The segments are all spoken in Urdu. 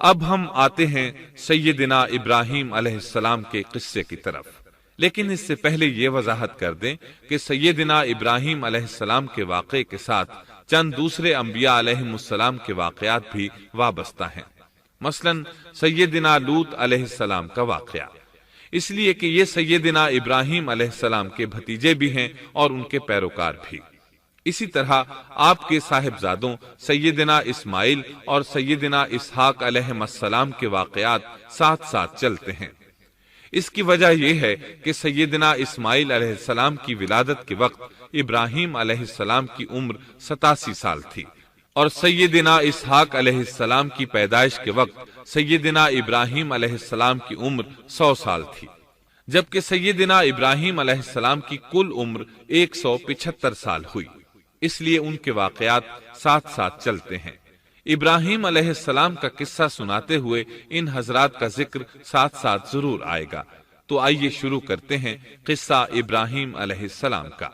اب ہم آتے ہیں سیدنا ابراہیم علیہ السلام کے قصے کی طرف، لیکن اس سے پہلے یہ وضاحت کر دیں کہ سیدنا ابراہیم علیہ السلام کے واقعے کے ساتھ چند دوسرے انبیاء علیہ السلام کے واقعات بھی وابستہ ہیں، مثلا سیدنا لوط علیہ السلام کا واقعہ، اس لیے کہ یہ سیدنا ابراہیم علیہ السلام کے بھتیجے بھی ہیں اور ان کے پیروکار بھی۔ اسی طرح آپ کے صاحبزادوں سیدنا اسماعیل اور سیدنا اسحاق علیہ السلام کے واقعات ساتھ ساتھ چلتے ہیں۔ اس کی وجہ یہ ہے کہ سیدنا اسماعیل علیہ السلام کی ولادت کے وقت ابراہیم علیہ السلام کی عمر 87 سال تھی، اور سیدنا اسحاق علیہ السلام کی پیدائش کے وقت سیدنا ابراہیم علیہ السلام کی عمر 100 سال تھی، جبکہ سیدنا ابراہیم علیہ السلام کی کل عمر 175 سال ہوئی، اس لیے ان کے واقعات ساتھ ساتھ چلتے ہیں۔ ابراہیم علیہ السلام کا قصہ سناتے ہوئے ان حضرات کا ذکر ساتھ ساتھ ضرور آئے گا، تو آئیے شروع کرتے ہیں قصہ ابراہیم علیہ السلام کا۔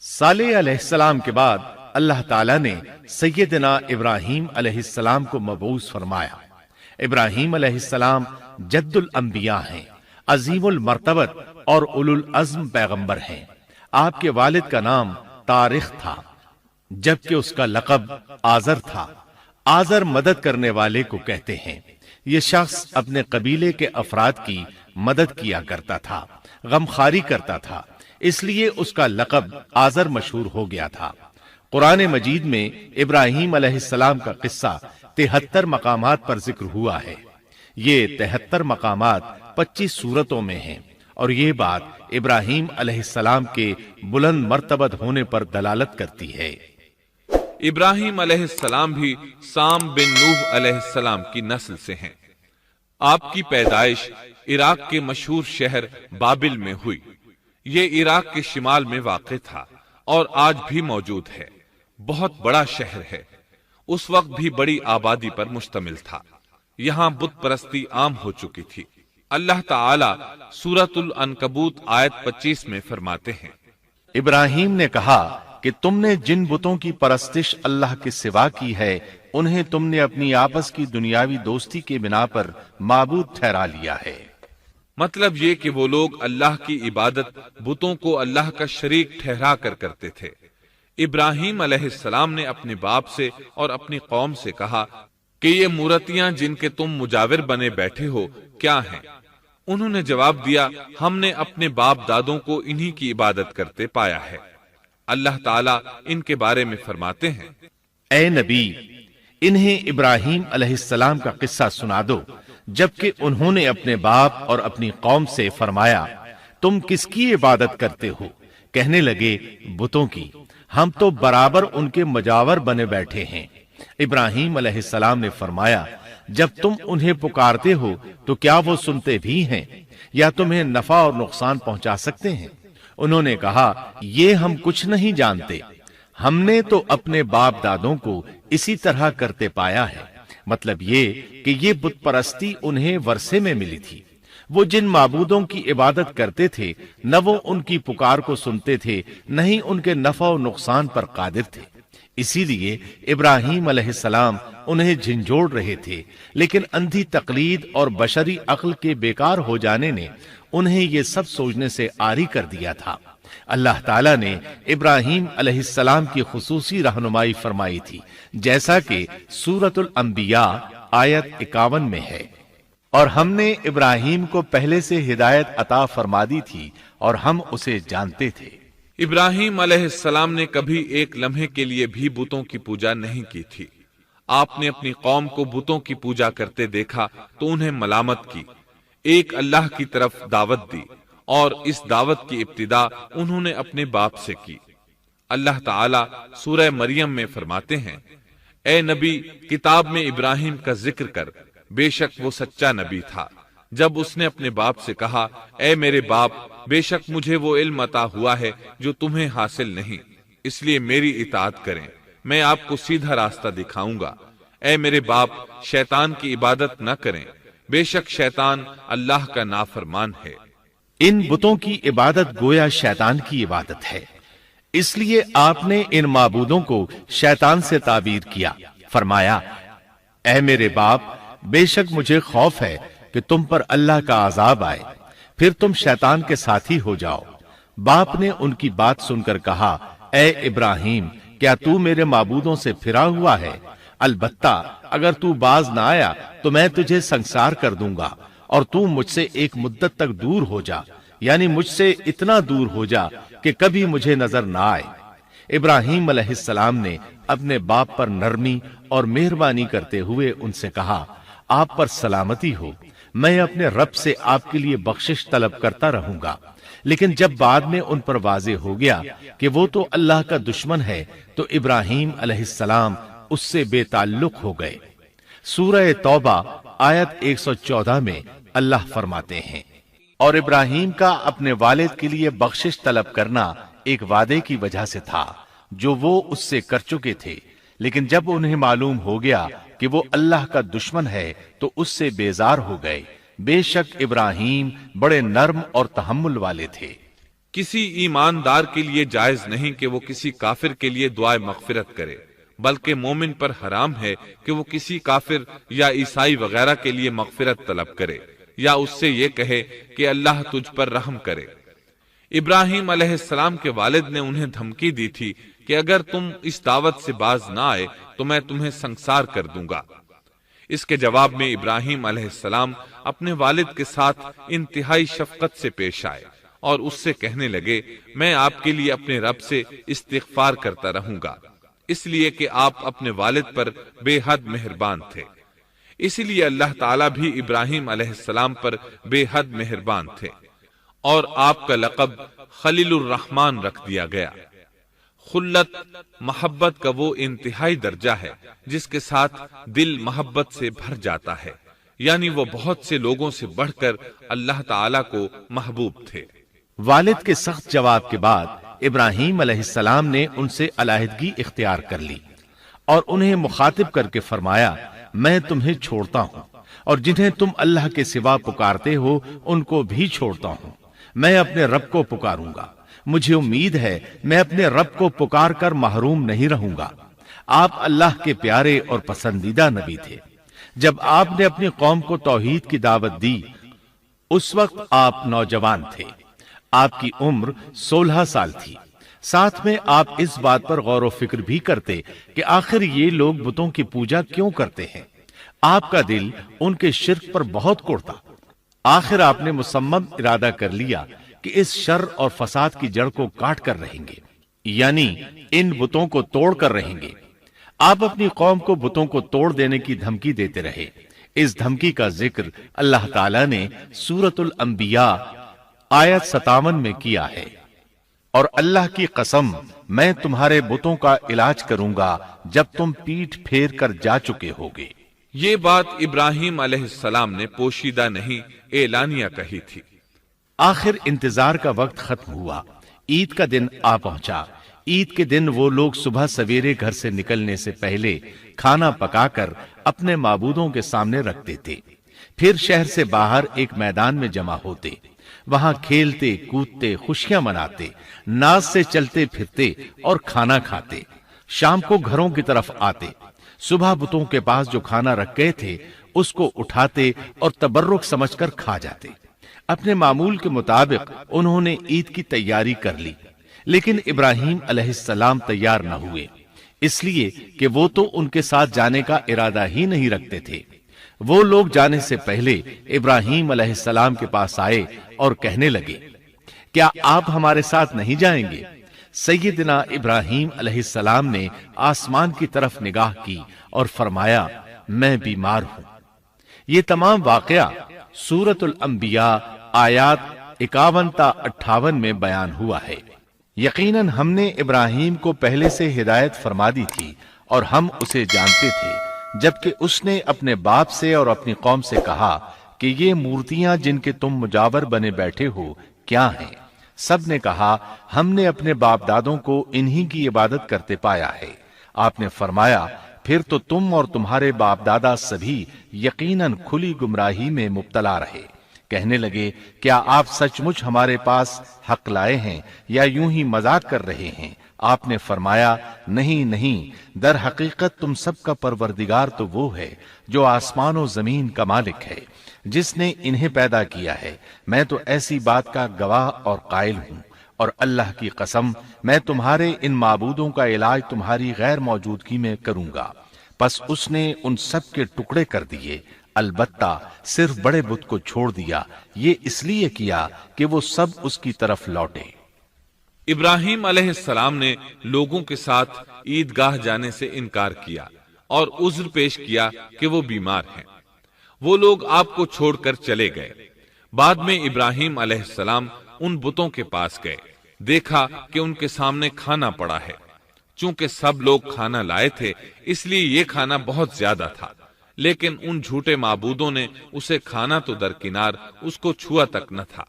صالح علیہ السلام کے بعد اللہ تعالیٰ نے سیدنا ابراہیم علیہ السلام کو مبعوث فرمایا۔ ابراہیم علیہ السلام جد الانبیاء ہیں، عظیم المرتبت اور اولو العزم پیغمبر ہیں۔ آپ کے والد کا نام طارق تھا، جبکہ اس کا لقب آزر تھا۔ آزر مدد کرنے والے کو کہتے ہیں۔ یہ شخص اپنے قبیلے کے افراد کی مدد کیا کرتا تھا، غمخواری کرتا تھا، اس لیے اس کا لقب آزر مشہور ہو گیا تھا۔ قرآن مجید میں ابراہیم علیہ السلام کا قصہ 73 مقامات پر ذکر ہوا ہے۔ یہ 73 مقامات 25 سورتوں میں ہیں، اور یہ بات ابراہیم علیہ السلام کے بلند مرتبت ہونے پر دلالت کرتی ہے۔ ابراہیم علیہ السلام بھی سام بن نوح علیہ السلام کی نسل سے ہیں۔ آپ کی پیدائش عراق کے مشہور شہر بابل میں ہوئی۔ یہ عراق کے شمال میں واقع تھا اور آج بھی موجود ہے۔ بہت بڑا شہر ہے، اس وقت بھی بڑی آبادی پر مشتمل تھا۔ یہاں بت پرستی عام ہو چکی تھی۔ اللہ تعالی سورۃ العنکبوت آیت 25 میں فرماتے ہیں، ابراہیم نے کہا کہ تم نے جن بتوں کی پرستش اللہ کے سوا کی ہے، انہیں تم نے اپنی آپس کی دنیاوی دوستی کے بنا پر معبود ٹھہرا لیا ہے۔ مطلب یہ کہ وہ لوگ اللہ کی عبادت بتوں کو اللہ کا شریک ٹھہرا کر کرتے تھے۔ ابراہیم علیہ السلام نے اپنے باپ سے اور اپنی قوم سے کہا کہ یہ مورتیاں جن کے تم مجاور بنے بیٹھے ہو کیا ہیں؟ انہوں نے جواب دیا، ہم نے اپنے باپ دادوں کو انہی کی عبادت کرتے پایا ہے۔ اللہ تعالیٰ ان کے بارے میں فرماتے ہیں، اے نبی، انہیں ابراہیم علیہ السلام کا قصہ سنا دو، جبکہ انہوں نے اپنے باپ اور اپنی قوم سے فرمایا، تم کس کی عبادت کرتے ہو؟ کہنے لگے، بتوں کی، ہم تو برابر ان کے مجاور بنے بیٹھے ہیں۔ ابراہیم علیہ السلام نے فرمایا، جب تم انہیں پکارتے ہو تو کیا وہ سنتے بھی ہیں یا تمہیں نفع اور نقصان پہنچا سکتے ہیں؟ انہوں نے کہا، یہ ہم کچھ نہیں جانتے، ہم نے تو اپنے باپ دادوں کو اسی طرح کرتے پایا ہے۔ مطلب یہ کہ یہ بت پرستی انہیں ورثے میں ملی تھی۔ وہ جن معبودوں کی عبادت کرتے تھے، نہ وہ ان کی پکار کو سنتے تھے، نہ ہی ان کے نفع و نقصان پر قادر تھے۔ اسی لیے ابراہیم علیہ السلام انہیں جھنجھوڑ رہے تھے، لیکن اندھی تقلید اور بشری عقل کے بیکار ہو جانے نے انہیں یہ سب سوچنے سے عاری کر دیا تھا۔ اللہ تعالیٰ نے ابراہیم علیہ السلام کی خصوصی رہنمائی فرمائی تھی، جیسا کہ سورۃ الانبیاء آیت 51 میں ہے، اور ہم نے ابراہیم کو پہلے سے ہدایت عطا فرما دی تھی اور ہم اسے جانتے تھے۔ ابراہیم علیہ السلام نے کبھی ایک لمحے کے لیے بھی بتوں کی پوجا نہیں کی تھی۔ آپ نے اپنی قوم کو بتوں کی پوجا کرتے دیکھا تو انہیں ملامت کی، ایک اللہ کی طرف دعوت دی، اور اس دعوت کی ابتدا انہوں نے اپنے باپ سے کی۔ اللہ تعالیٰ سورہ مریم میں فرماتے ہیں، اے نبی، کتاب میں ابراہیم کا ذکر کر، بے شک وہ سچا نبی تھا۔ جب اس نے اپنے باپ سے کہا، اے میرے باپ، بے شک مجھے وہ علم عطا ہوا ہے جو تمہیں حاصل نہیں، اس لیے میری اطاعت کریں، میں آپ کو سیدھا راستہ دکھاؤں گا۔ اے میرے باپ، شیطان کی عبادت نہ کریں، بے شک شیطان اللہ کا نافرمان ہے۔ ان بتوں کی عبادت گویا شیطان کی عبادت ہے، اس لیے آپ نے ان معبودوں کو شیطان سے تعبیر کیا۔ فرمایا، اے میرے باپ، بے شک مجھے خوف ہے کہ تم پر اللہ کا عذاب آئے، پھر تم شیطان کے ساتھی ہو جاؤ۔ باپ نے ان کی بات سن کر کہا، اے ابراہیم، کیا تو میرے معبودوں سے پھرا ہوا ہے؟ البتہ اگر تو باز نہ آیا تو میں تجھے سنسار کر دوں گا، اور تو مجھ سے ایک مدت تک دور ہو جا، یعنی مجھ سے اتنا دور ہو جا کہ کبھی مجھے نظر نہ آئے۔ ابراہیم علیہ السلام نے اپنے باپ پر نرمی اور مہربانی کرتے ہوئے ان سے کہا، آپ پر سلامتی ہو، میں اپنے رب سے آپ کے لیے بخشش طلب کرتا رہوں گا۔ لیکن جب بعد میں ان پر واضح ہو گیا کہ وہ تو اللہ کا دشمن ہے تو ابراہیم علیہ السلام اس سے بے تعلق ہو گئے۔ سورہ توبہ آیت 114 میں اللہ فرماتے ہیں، اور ابراہیم کا اپنے والد کے لیے بخشش طلب کرنا ایک وعدے کی وجہ سے تھا جو وہ اس سے کر چکے تھے، لیکن جب انہیں معلوم ہو گیا کہ وہ اللہ کا دشمن ہے تو اس سے بیزار ہو گئے۔ بے شک ابراہیم بڑے نرم اور تحمل والے تھے۔ کسی ایماندار کے لیے جائز نہیں کہ وہ کسی کافر کے لیے دعائے مغفرت کرے، بلکہ مومن پر حرام ہے کہ وہ کسی کافر یا عیسائی وغیرہ کے لیے مغفرت طلب کرے یا اس سے یہ کہے کہ اللہ تجھ پر رحم کرے۔ ابراہیم علیہ السلام کے والد نے انہیں دھمکی دی تھی کہ اگر تم اس دعوت سے باز نہ آئے تو میں تمہیں سنسار کر دوں گا۔ اس کے جواب میں ابراہیم علیہ السلام اپنے والد کے ساتھ انتہائی شفقت سے پیش آئے اور اس سے کہنے لگے، میں آپ کے لیے اپنے رب سے استغفار کرتا رہوں گا، اس لیے کہ آپ اپنے والد پر بے حد مہربان تھے۔ اسی لیے اللہ تعالیٰ بھی ابراہیم علیہ السلام پر بے حد مہربان تھے، اور آپ کا لقب خلیل الرحمن رکھ دیا گیا۔ خلت محبت کا وہ انتہائی درجہ ہے جس کے ساتھ دل محبت سے بھر جاتا ہے، یعنی وہ بہت سے لوگوں سے بڑھ کر اللہ تعالیٰ کو محبوب تھے۔ والد کے سخت جواب کے بعد ابراہیم علیہ السلام نے ان سے علیحدگی اختیار کر لی اور انہیں مخاطب کر کے فرمایا، میں تمہیں چھوڑتا ہوں اور جنہیں تم اللہ کے سوا پکارتے ہو ان کو بھی چھوڑتا ہوں، میں اپنے رب کو پکاروں گا۔ مجھے امید ہے میں اپنے رب کو پکار کر محروم نہیں رہوں گا۔ آپ اللہ کے پیارے اور پسندیدہ نبی تھے۔ جب آپ نے اپنی قوم کو توحید کی دعوت دی اس وقت آپ نوجوان تھے، آپ کی عمر 16 سال تھی۔ ساتھ میں آپ اس بات پر غور و فکر بھی کرتے کہ آخر یہ لوگ بتوں کی پوجا کیوں کرتے ہیں۔ آپ کا دل ان کے شرک پر بہت کوڑتا۔ آخر آپ نے مصمم ارادہ کر لیا کہ اس شر اور فساد کی جڑ کو کاٹ کر رہیں گے، یعنی ان بتوں کو توڑ کر رہیں گے۔ آپ اپنی قوم کو بتوں کو توڑ دینے کی دھمکی دیتے رہے۔ اس دھمکی کا ذکر اللہ تعالیٰ نے سورۃ الانبیاء آیت 57 میں کیا ہے، اور اللہ کی قسم میں تمہارے بتوں کا علاج کروں گا جب تم پیٹھ پھیر کر جا چکے ہوگے۔ یہ بات ابراہیم علیہ السلام نے پوشیدہ نہیں اعلانیہ کہی تھی۔ آخر انتظار کا وقت ختم ہوا، عید کا دن آ پہنچا۔ عید کے دن وہ لوگ صبح سویرے گھر سے نکلنے سے پہلے کھانا پکا کر اپنے معبودوں کے سامنے رکھتے تھے، پھر شہر سے باہر ایک میدان میں جمع ہوتے، وہاں کھیلتے کودتے خوشیاں مناتے، ناز سے چلتے پھرتے اور کھانا کھاتے۔ شام کو گھروں کی طرف آتے، صبح بتوں کے پاس جو کھانا رکھ گئے تھے اس کو اٹھاتے اور تبرک سمجھ کر کھا جاتے۔ اپنے معمول کے مطابق انہوں نے عید کی تیاری کر لی، لیکن ابراہیم علیہ السلام تیار نہ ہوئے، اس لیے کہ وہ تو ان کے ساتھ جانے کا ارادہ ہی نہیں رکھتے تھے۔ وہ لوگ جانے سے پہلے ابراہیم علیہ السلام کے پاس آئے اور کہنے لگے، کیا آپ ہمارے ساتھ نہیں جائیں گے؟ سیدنا ابراہیم علیہ السلام نے آسمان کی طرف نگاہ کی اور فرمایا، میں بیمار ہوں۔ یہ تمام واقعہ سورۃ الانبیاء آیات 51 تا 58 میں بیان ہوا ہے۔ یقیناً ہم نے ابراہیم کو پہلے سے ہدایت فرما دی تھی اور ہم اسے جانتے تھے، جبکہ اس نے اپنے باپ سے اور اپنی قوم سے کہا کہ یہ مورتیاں جن کے تم مجاور بنے بیٹھے ہو کیا ہیں؟ سب نے کہا، ہم نے اپنے باپ دادوں کو انہی کی عبادت کرتے پایا ہے۔ آپ نے فرمایا، پھر تو تم اور تمہارے باپ دادا سبھی یقیناً کھلی گمراہی میں مبتلا رہے۔ کہنے لگے، کیا آپ سچ مچ ہمارے پاس حق لائے ہیں یا یوں ہی مذاق کر رہے ہیں؟ آپ نے فرمایا نہیں نہیں، در حقیقت تم سب کا پروردگار تو وہ ہے جو آسمان و زمین کا مالک ہے، جس نے انہیں پیدا کیا ہے، میں تو ایسی بات کا گواہ اور قائل ہوں، اور اللہ کی قسم میں تمہارے ان معبودوں کا علاج تمہاری غیر موجودگی میں کروں گا۔ پس اس نے ان سب کے ٹکڑے کر دیے، البتہ صرف بڑے بت کو چھوڑ دیا، یہ اس لیے کیا کہ وہ سب اس کی طرف لوٹے۔ ابراہیم علیہ السلام نے لوگوں کے ساتھ عیدگاہ جانے سے انکار کیا اور عذر پیش کیا کہ وہ بیمار ہیں۔ وہ لوگ آپ کو چھوڑ کر چلے گئے۔ بعد میں ابراہیم علیہ السلام ان بتوں کے پاس گئے، دیکھا کہ ان کے سامنے کھانا پڑا ہے۔ چونکہ سب لوگ کھانا لائے تھے اس لیے یہ کھانا بہت زیادہ تھا، لیکن ان جھوٹے معبودوں نے اسے کھانا تو درکنار اس کو چھوا تک نہ تھا۔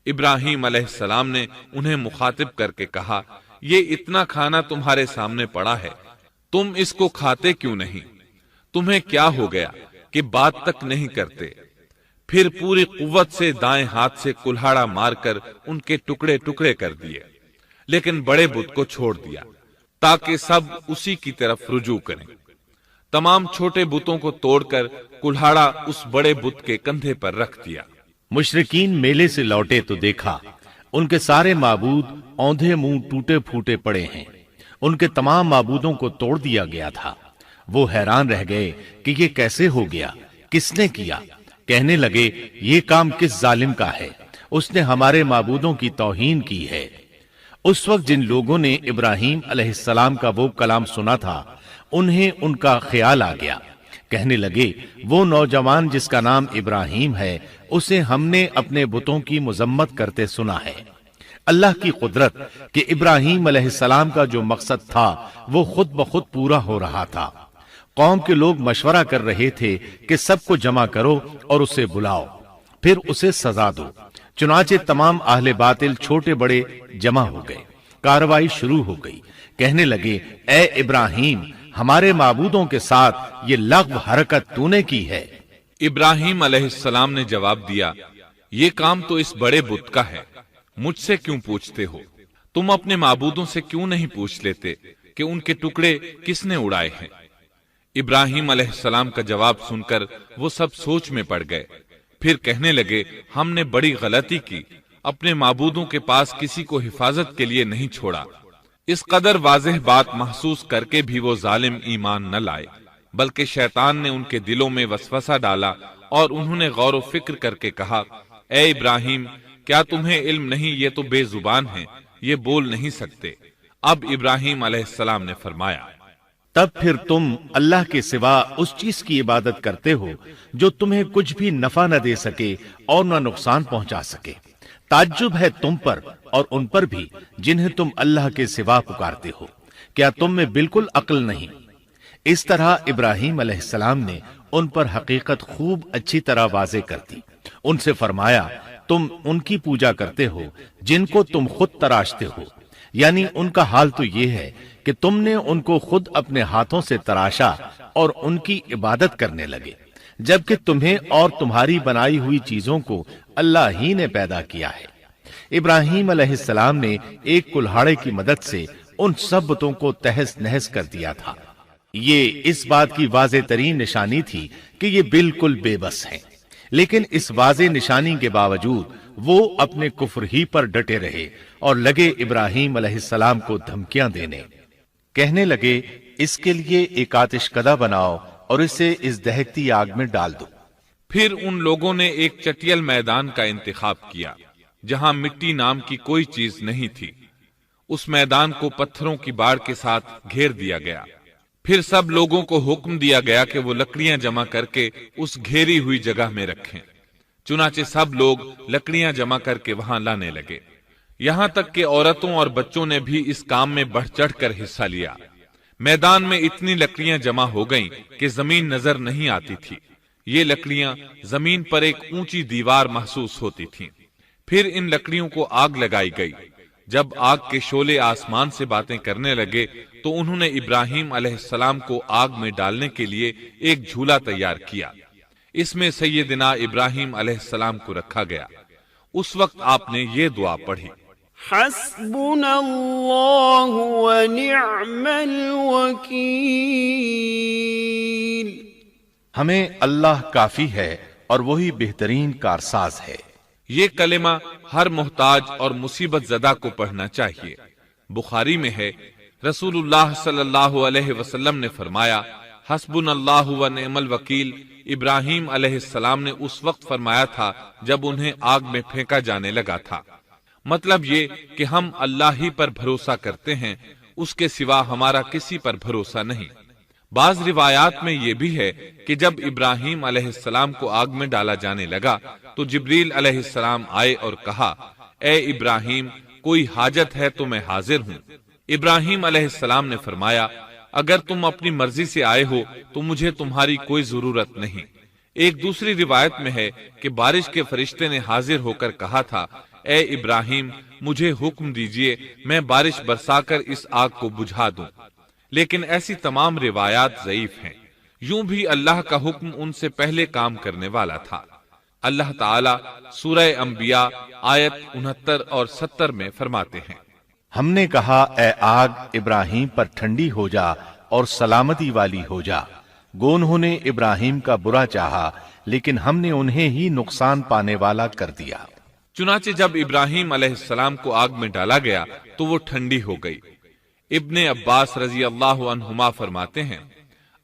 ابراہیم علیہ السلام نے انہیں مخاطب کر کے کہا، یہ اتنا کھانا تمہارے سامنے پڑا ہے، تم اس کو کھاتے کیوں نہیں؟ تمہیں کیا ہو گیا کہ بات تک نہیں کرتے؟ پھر پوری قوت سے دائیں ہاتھ سے کلہاڑا مار کر ان کے ٹکڑے ٹکڑے کر دیے، لیکن بڑے بت کو چھوڑ دیا تاکہ سب اسی کی طرف رجوع کریں۔ تمام چھوٹے بتوں کو توڑ کر کلہاڑا اس بڑے بت کے کندھے پر رکھ دیا۔ مشرکین میلے سے لوٹے تو دیکھا ان کے سارے معبود اوندھے منہ ٹوٹے پھوٹے پڑے ہیں، ان کے تمام معبودوں کو توڑ دیا گیا تھا۔ وہ حیران رہ گئے کہ یہ کیسے ہو گیا، کس نے کیا؟ کہنے لگے یہ کام کس ظالم کا ہے، اس نے ہمارے معبودوں کی توہین کی ہے۔ اس وقت جن لوگوں نے ابراہیم علیہ السلام کا وہ کلام سنا تھا انہیں ان کا خیال آ گیا، کہنے لگے وہ نوجوان جس کا نام ابراہیم ہے اسے ہم نے اپنے بتوں کی مذمت کرتے سنا ہے۔ اللہ کی قدرت کہ ابراہیم علیہ السلام کا جو مقصد تھا وہ خود بخود پورا ہو رہا تھا۔ قوم کے لوگ مشورہ کر رہے تھے کہ سب کو جمع کرو اور اسے بلاؤ، پھر اسے سزا دو۔ چنانچہ تمام اہل باطل چھوٹے بڑے جمع ہو گئے، کارروائی شروع ہو گئی۔ کہنے لگے اے ابراہیم، ہمارے معبودوں کے ساتھ یہ لغو حرکت تو نے کی ہے۔ ابراہیم علیہ السلام نے جواب دیا، یہ کام تو اس بڑے بت کا ہے، مجھ سے کیوں پوچھتے ہو؟ تم اپنے معبودوں سے کیوں نہیں پوچھ لیتے کہ ان کے ٹکڑے کس نے اڑائے ہیں؟ ابراہیم علیہ السلام کا جواب سن کر وہ سب سوچ میں پڑ گئے، پھر کہنے لگے ہم نے بڑی غلطی کی، اپنے معبودوں کے پاس کسی کو حفاظت کے لیے نہیں چھوڑا۔ اس قدر واضح بات محسوس کر کے بھی وہ ظالم ایمان نہ لائے، بلکہ شیطان نے ان کے دلوں میں وسوسہ ڈالا اور انہوں نے غور و فکر کر کے کہا، اے ابراہیم، کیا تمہیں علم نہیں یہ تو بے زبان ہیں، یہ بول نہیں سکتے۔ اب ابراہیم علیہ السلام نے فرمایا، تب پھر تم اللہ کے سوا اس چیز کی عبادت کرتے ہو جو تمہیں کچھ بھی نفع نہ دے سکے اور نہ نقصان پہنچا سکے۔ تعجب ہے تم پر اور ان پر بھی جنہیں تم اللہ کے سوا پکارتے ہو، کیا تم میں بالکل عقل نہیں؟ اس طرح ابراہیم علیہ السلام نے ان پر حقیقت خوب اچھی طرح واضح کر دی۔ ان سے فرمایا تم ان کی پوجا کرتے ہو جن کو تم خود تراشتے ہو، یعنی ان کا حال تو یہ ہے کہ تم نے ان کو خود اپنے ہاتھوں سے تراشا اور ان کی عبادت کرنے لگے، جبکہ تمہیں اور تمہاری بنائی ہوئی چیزوں کو اللہ ہی نے پیدا کیا ہے۔ ابراہیم علیہ السلام نے ایک کلہاڑے کی مدد سے ان سب بتوں کو تہس نہس کر دیا تھا۔ یہ اس بات کی واضح ترین نشانی تھی کہ یہ بالکل بے بس ہیں، لیکن اس واضح نشانی کے باوجود وہ اپنے کفر ہی پر ڈٹے رہے اور لگے ابراہیم علیہ السلام کو دھمکیاں دینے۔ کہنے لگے اس کے لیے ایک آتش کدہ بناؤ اور اسے اس دہکتی آگ میں ڈال دو۔ پھر ان لوگوں نے ایک چٹیل میدان کا انتخاب کیا جہاں مٹی نام کی کوئی چیز نہیں تھی۔ اس میدان کو پتھروں کی باڑ کے ساتھ گھیر دیا گیا۔ پھر سب لوگوں کو حکم دیا گیا کہ وہ لکڑیاں جمع کر کے اس گھیری ہوئی جگہ میں رکھیں۔ چنانچہ سب لوگ لکڑیاں جمع کر کے وہاں لانے لگے، یہاں تک کہ عورتوں اور بچوں نے بھی اس کام میں بڑھ چڑھ کر حصہ لیا۔ میدان میں اتنی لکڑیاں جمع ہو گئیں کہ زمین نظر نہیں آتی تھی۔ یہ لکڑیاں زمین پر ایک اونچی دیوار محسوس ہوتی تھیں۔ پھر ان لکڑیوں کو آگ لگائی گئی۔ جب آگ کے شعلے آسمان سے باتیں کرنے لگے تو انہوں نے ابراہیم علیہ السلام کو آگ میں ڈالنے کے لیے ایک جھولا تیار کیا۔ اس میں سیدنا ابراہیم علیہ السلام کو رکھا گیا۔ اس وقت آپ نے یہ دعا پڑھی، حسبنا اللہ ونعم الوکیل۔ ہمیں اللہ کافی ہے اور وہی بہترین کارساز ہے۔ یہ کلمہ ہر محتاج اور مصیبت زدہ کو پڑھنا چاہیے۔ بخاری میں ہے، رسول اللہ صلی اللہ علیہ وسلم نے فرمایا، حسبنا اللہ و نعم الوکیل ابراہیم علیہ السلام نے اس وقت فرمایا تھا جب انہیں آگ میں پھینکا جانے لگا تھا۔ مطلب یہ کہ ہم اللہ ہی پر بھروسہ کرتے ہیں، اس کے سوا ہمارا کسی پر بھروسہ نہیں۔ بعض روایات میں یہ بھی ہے کہ جب ابراہیم علیہ السلام کو آگ میں ڈالا جانے لگا تو جبریل علیہ السلام آئے اور کہا، اے ابراہیم، کوئی حاجت ہے تو میں حاضر ہوں۔ ابراہیم علیہ السلام نے فرمایا، اگر تم اپنی مرضی سے آئے ہو تو مجھے تمہاری کوئی ضرورت نہیں۔ ایک دوسری روایت میں ہے کہ بارش کے فرشتے نے حاضر ہو کر کہا تھا، اے ابراہیم، مجھے حکم دیجئے میں بارش برسا کر اس آگ کو بجھا دوں۔ لیکن ایسی تمام روایات ضعیف ہیں۔ یوں بھی اللہ کا حکم ان سے پہلے کام کرنے والا تھا۔ اللہ تعالیٰ سورہ انبیاء آیت 69 اور 70 میں فرماتے ہیں، ہم نے کہا، اے آگ ابراہیم پر ٹھنڈی ہو جا اور سلامتی والی ہو جا۔ گو انہوں نے ابراہیم کا برا چاہا لیکن ہم نے انہیں ہی نقصان پانے والا کر دیا۔ چنانچہ جب ابراہیم علیہ السلام کو آگ میں ڈالا گیا تو وہ ٹھنڈی ہو گئی۔ ابن عباس رضی اللہ عنہما فرماتے ہیں،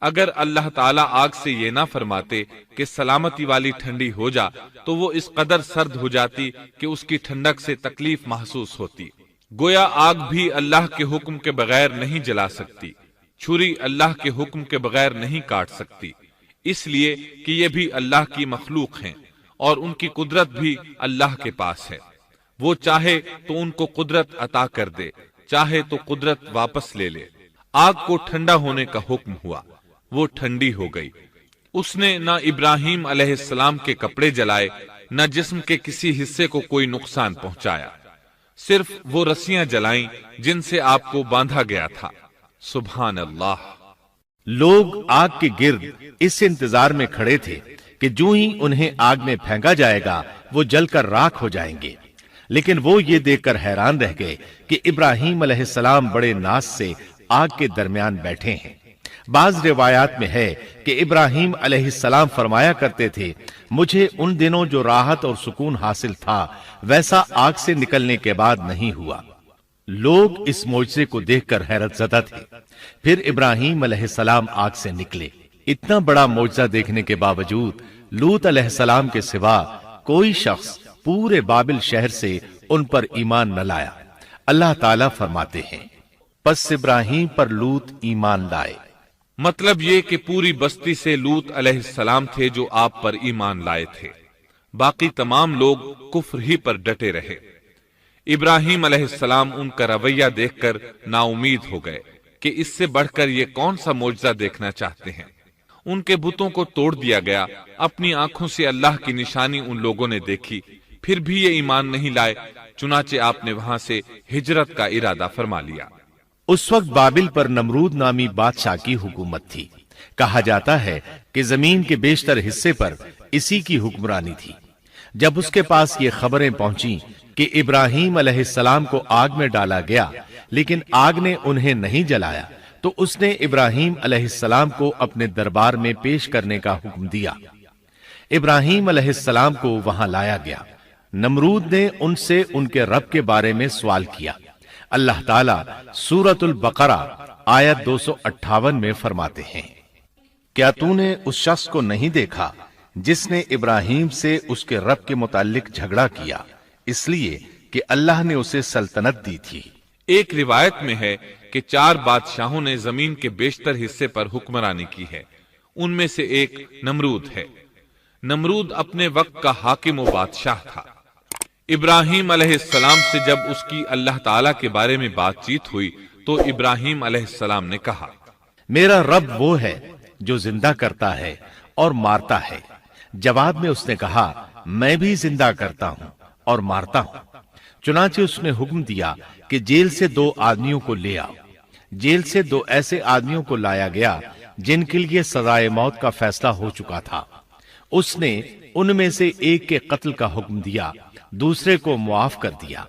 اگر اللہ تعالیٰ آگ سے یہ نہ فرماتے کہ سلامتی والی ٹھنڈی ہو جا تو وہ اس قدر سرد ہو جاتی کہ اس کی ٹھنڈک سے تکلیف محسوس ہوتی۔ گویا آگ بھی اللہ کے حکم کے بغیر نہیں جلا سکتی، چھری اللہ کے حکم کے بغیر نہیں کاٹ سکتی، اس لیے کہ یہ بھی اللہ کی مخلوق ہیں اور ان کی قدرت بھی اللہ کے پاس ہے۔ وہ چاہے تو ان کو قدرت عطا کر دے، چاہے تو قدرت واپس لے لے۔ آگ کو ٹھنڈا ہونے کا حکم ہوا، وہ ٹھنڈی ہو گئی۔ اس نے نہ ابراہیم علیہ السلام کے کپڑے جلائے، نہ جسم کے کسی حصے کو کوئی نقصان پہنچایا، صرف وہ رسیاں جلائیں جن سے آپ کو باندھا گیا تھا۔ سبحان اللہ۔ لوگ آگ کے گرد اس انتظار میں کھڑے تھے کہ جو ہی انہیں آگ میں پھینکا جائے گا وہ جل کر راکھ ہو جائیں گے، لیکن وہ یہ دیکھ کر حیران رہ گئے کہ ابراہیم علیہ السلام بڑے ناز سے آگ کے درمیان بیٹھے ہیں۔ بعض روایات میں ہے کہ ابراہیم علیہ السلام فرمایا کرتے تھے، مجھے ان دنوں جو راحت اور سکون حاصل تھا ویسا آگ سے نکلنے کے بعد نہیں ہوا۔ لوگ اس معجزے کو دیکھ کر حیرت زدہ تھے۔ پھر ابراہیم علیہ السلام آگ سے نکلے۔ اتنا بڑا معجزہ دیکھنے کے باوجود لوط علیہ السلام کے سوا کوئی شخص پورے بابل شہر سے ان پر ایمان نہ لایا۔ اللہ تعالیٰ فرماتے ہیں، پس ابراہیم پر لوط ایمان لائے۔ مطلب یہ کہ پوری بستی سے لوط علیہ السلام تھے جو آپ پر ایمان لائے تھے، باقی تمام لوگ کفر ہی پر ڈٹے رہے۔ ابراہیم علیہ السلام ان کا رویہ دیکھ کر نا امید ہو گئے کہ اس سے بڑھ کر یہ کون سا معجزہ دیکھنا چاہتے ہیں۔ ان کے بتوں کو توڑ دیا گیا، اپنی آنکھوں سے اللہ کی نشانی ان لوگوں نے دیکھی، پھر بھی یہ ایمان نہیں لائے، چنانچہ آپ نے وہاں سے ہجرت کا ارادہ فرما لیا۔ اس وقت بابل پر نمرود نامی بادشاہ کی حکومت تھی۔ کہا جاتا ہے کہ زمین کے بیشتر حصے پر اسی کی حکمرانی تھی۔ جب اس کے پاس یہ خبریں پہنچیں کہ ابراہیم علیہ السلام کو آگ میں ڈالا گیا لیکن آگ نے انہیں نہیں جلایا، تو اس نے ابراہیم علیہ السلام کو اپنے دربار میں پیش کرنے کا حکم دیا۔ ابراہیم علیہ السلام کو وہاں لایا گیا۔ نمرود نے ان سے ان کے رب کے بارے میں سوال کیا۔ اللہ تعالیٰ سورۃ البقرہ آیت 258 میں فرماتے ہیں، کیا تو نے اس شخص کو نہیں دیکھا جس نے ابراہیم سے اس کے رب کے متعلق جھگڑا کیا، اس لیے کہ اللہ نے اسے سلطنت دی تھی۔ ایک روایت میں ہے کہ 4 بادشاہوں نے زمین کے بیشتر حصے پر حکمرانی کی ہے، ان میں سے ایک نمرود ہے۔ نمرود اپنے وقت کا حاکم و بادشاہ تھا۔ ابراہیم علیہ السلام سے جب اس کی اللہ تعالیٰ کے بارے میں بات چیت ہوئی تو ابراہیم علیہ السلام نے کہا، میرا رب وہ ہے جو زندہ کرتا ہے اور مارتا ہے۔ جواب میں اس نے کہا، میں بھی زندہ کرتا ہوں اور مارتا ہوں۔ چنانچہ اس نے حکم دیا کہ جیل سے 2 آدمیوں کو لے آؤ۔ جیل سے 2 ایسے آدمیوں کو لایا گیا جن کے لیے سزائے موت کا فیصلہ ہو چکا تھا۔ اس نے ان میں سے ایک کے قتل کا حکم دیا، دوسرے کو معاف کر دیا۔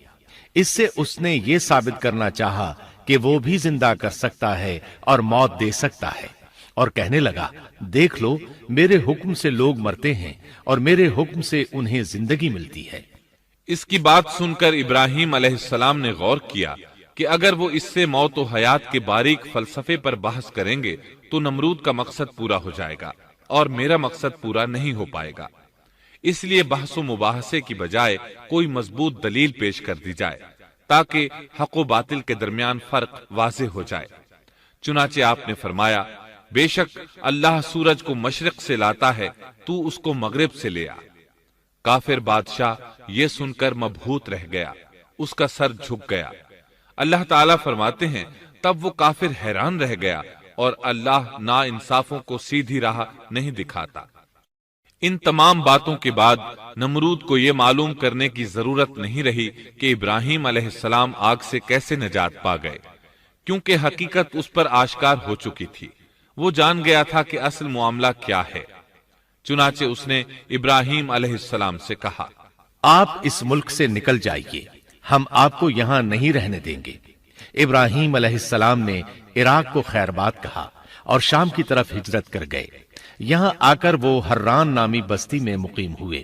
اس سے اس نے یہ ثابت کرنا چاہا کہ وہ بھی زندہ کر سکتا ہے اور موت دے سکتا ہے، اور کہنے لگا دیکھ لو میرے حکم سے لوگ مرتے ہیں اور میرے حکم سے انہیں زندگی ملتی ہے۔ اس کی بات سن کر ابراہیم علیہ السلام نے غور کیا کہ اگر وہ اس سے موت و حیات کے باریک فلسفے پر بحث کریں گے تو نمرود کا مقصد پورا ہو جائے گا اور میرا مقصد پورا نہیں ہو پائے گا۔ اس لیے بحث و مباحثے کی بجائے کوئی مضبوط دلیل پیش کر دی جائے تاکہ حق و باطل کے درمیان فرق واضح ہو جائے۔ چنانچہ آپ نے فرمایا بے شک اللہ سورج کو مشرق سے لاتا ہے، تو اس کو مغرب سے لے آ۔ کافر بادشاہ یہ سن کر مبہوت رہ گیا، اس کا سر جھک گیا۔ اللہ تعالیٰ فرماتے ہیں تب وہ کافر حیران رہ گیا اور اللہ نا انصافوں کو سیدھی راہ نہیں دکھاتا۔ ان تمام باتوں کے بعد نمرود کو یہ معلوم کرنے کی ضرورت نہیں رہی کہ ابراہیم علیہ السلام آگ سے کیسے نجات پا گئے، کیونکہ حقیقت اس پر آشکار ہو چکی تھی۔ وہ جان گیا تھا کہ اصل معاملہ کیا ہے۔ چنانچہ اس نے ابراہیم علیہ السلام سے کہا آپ اس ملک سے نکل جائیے، ہم آپ کو یہاں نہیں رہنے دیں گے۔ ابراہیم علیہ السلام نے عراق کو خیر بات کہا اور شام کی طرف ہجرت کر گئے۔ یہاں آ کر وہ حران نامی بستی میں مقیم ہوئے۔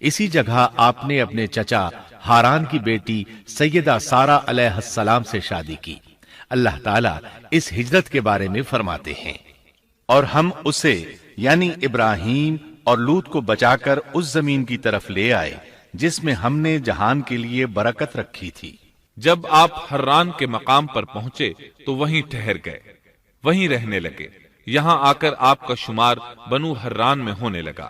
اسی جگہ آپ نے اپنے چچا ہاران کی بیٹی سیدہ سارہ علیہ السلام سے شادی کی۔ اللہ تعالیٰ اس ہجرت کے بارے میں فرماتے ہیں اور ہم اسے یعنی ابراہیم اور لوط کو بچا کر اس زمین کی طرف لے آئے جس میں ہم نے جہان کے لیے برکت رکھی تھی۔ جب آپ حران کے مقام پر پہنچے تو وہیں ٹھہر گئے، وہیں رہنے لگے۔ یہاں آ کر آپ کا شمار بنو حران میں ہونے لگا۔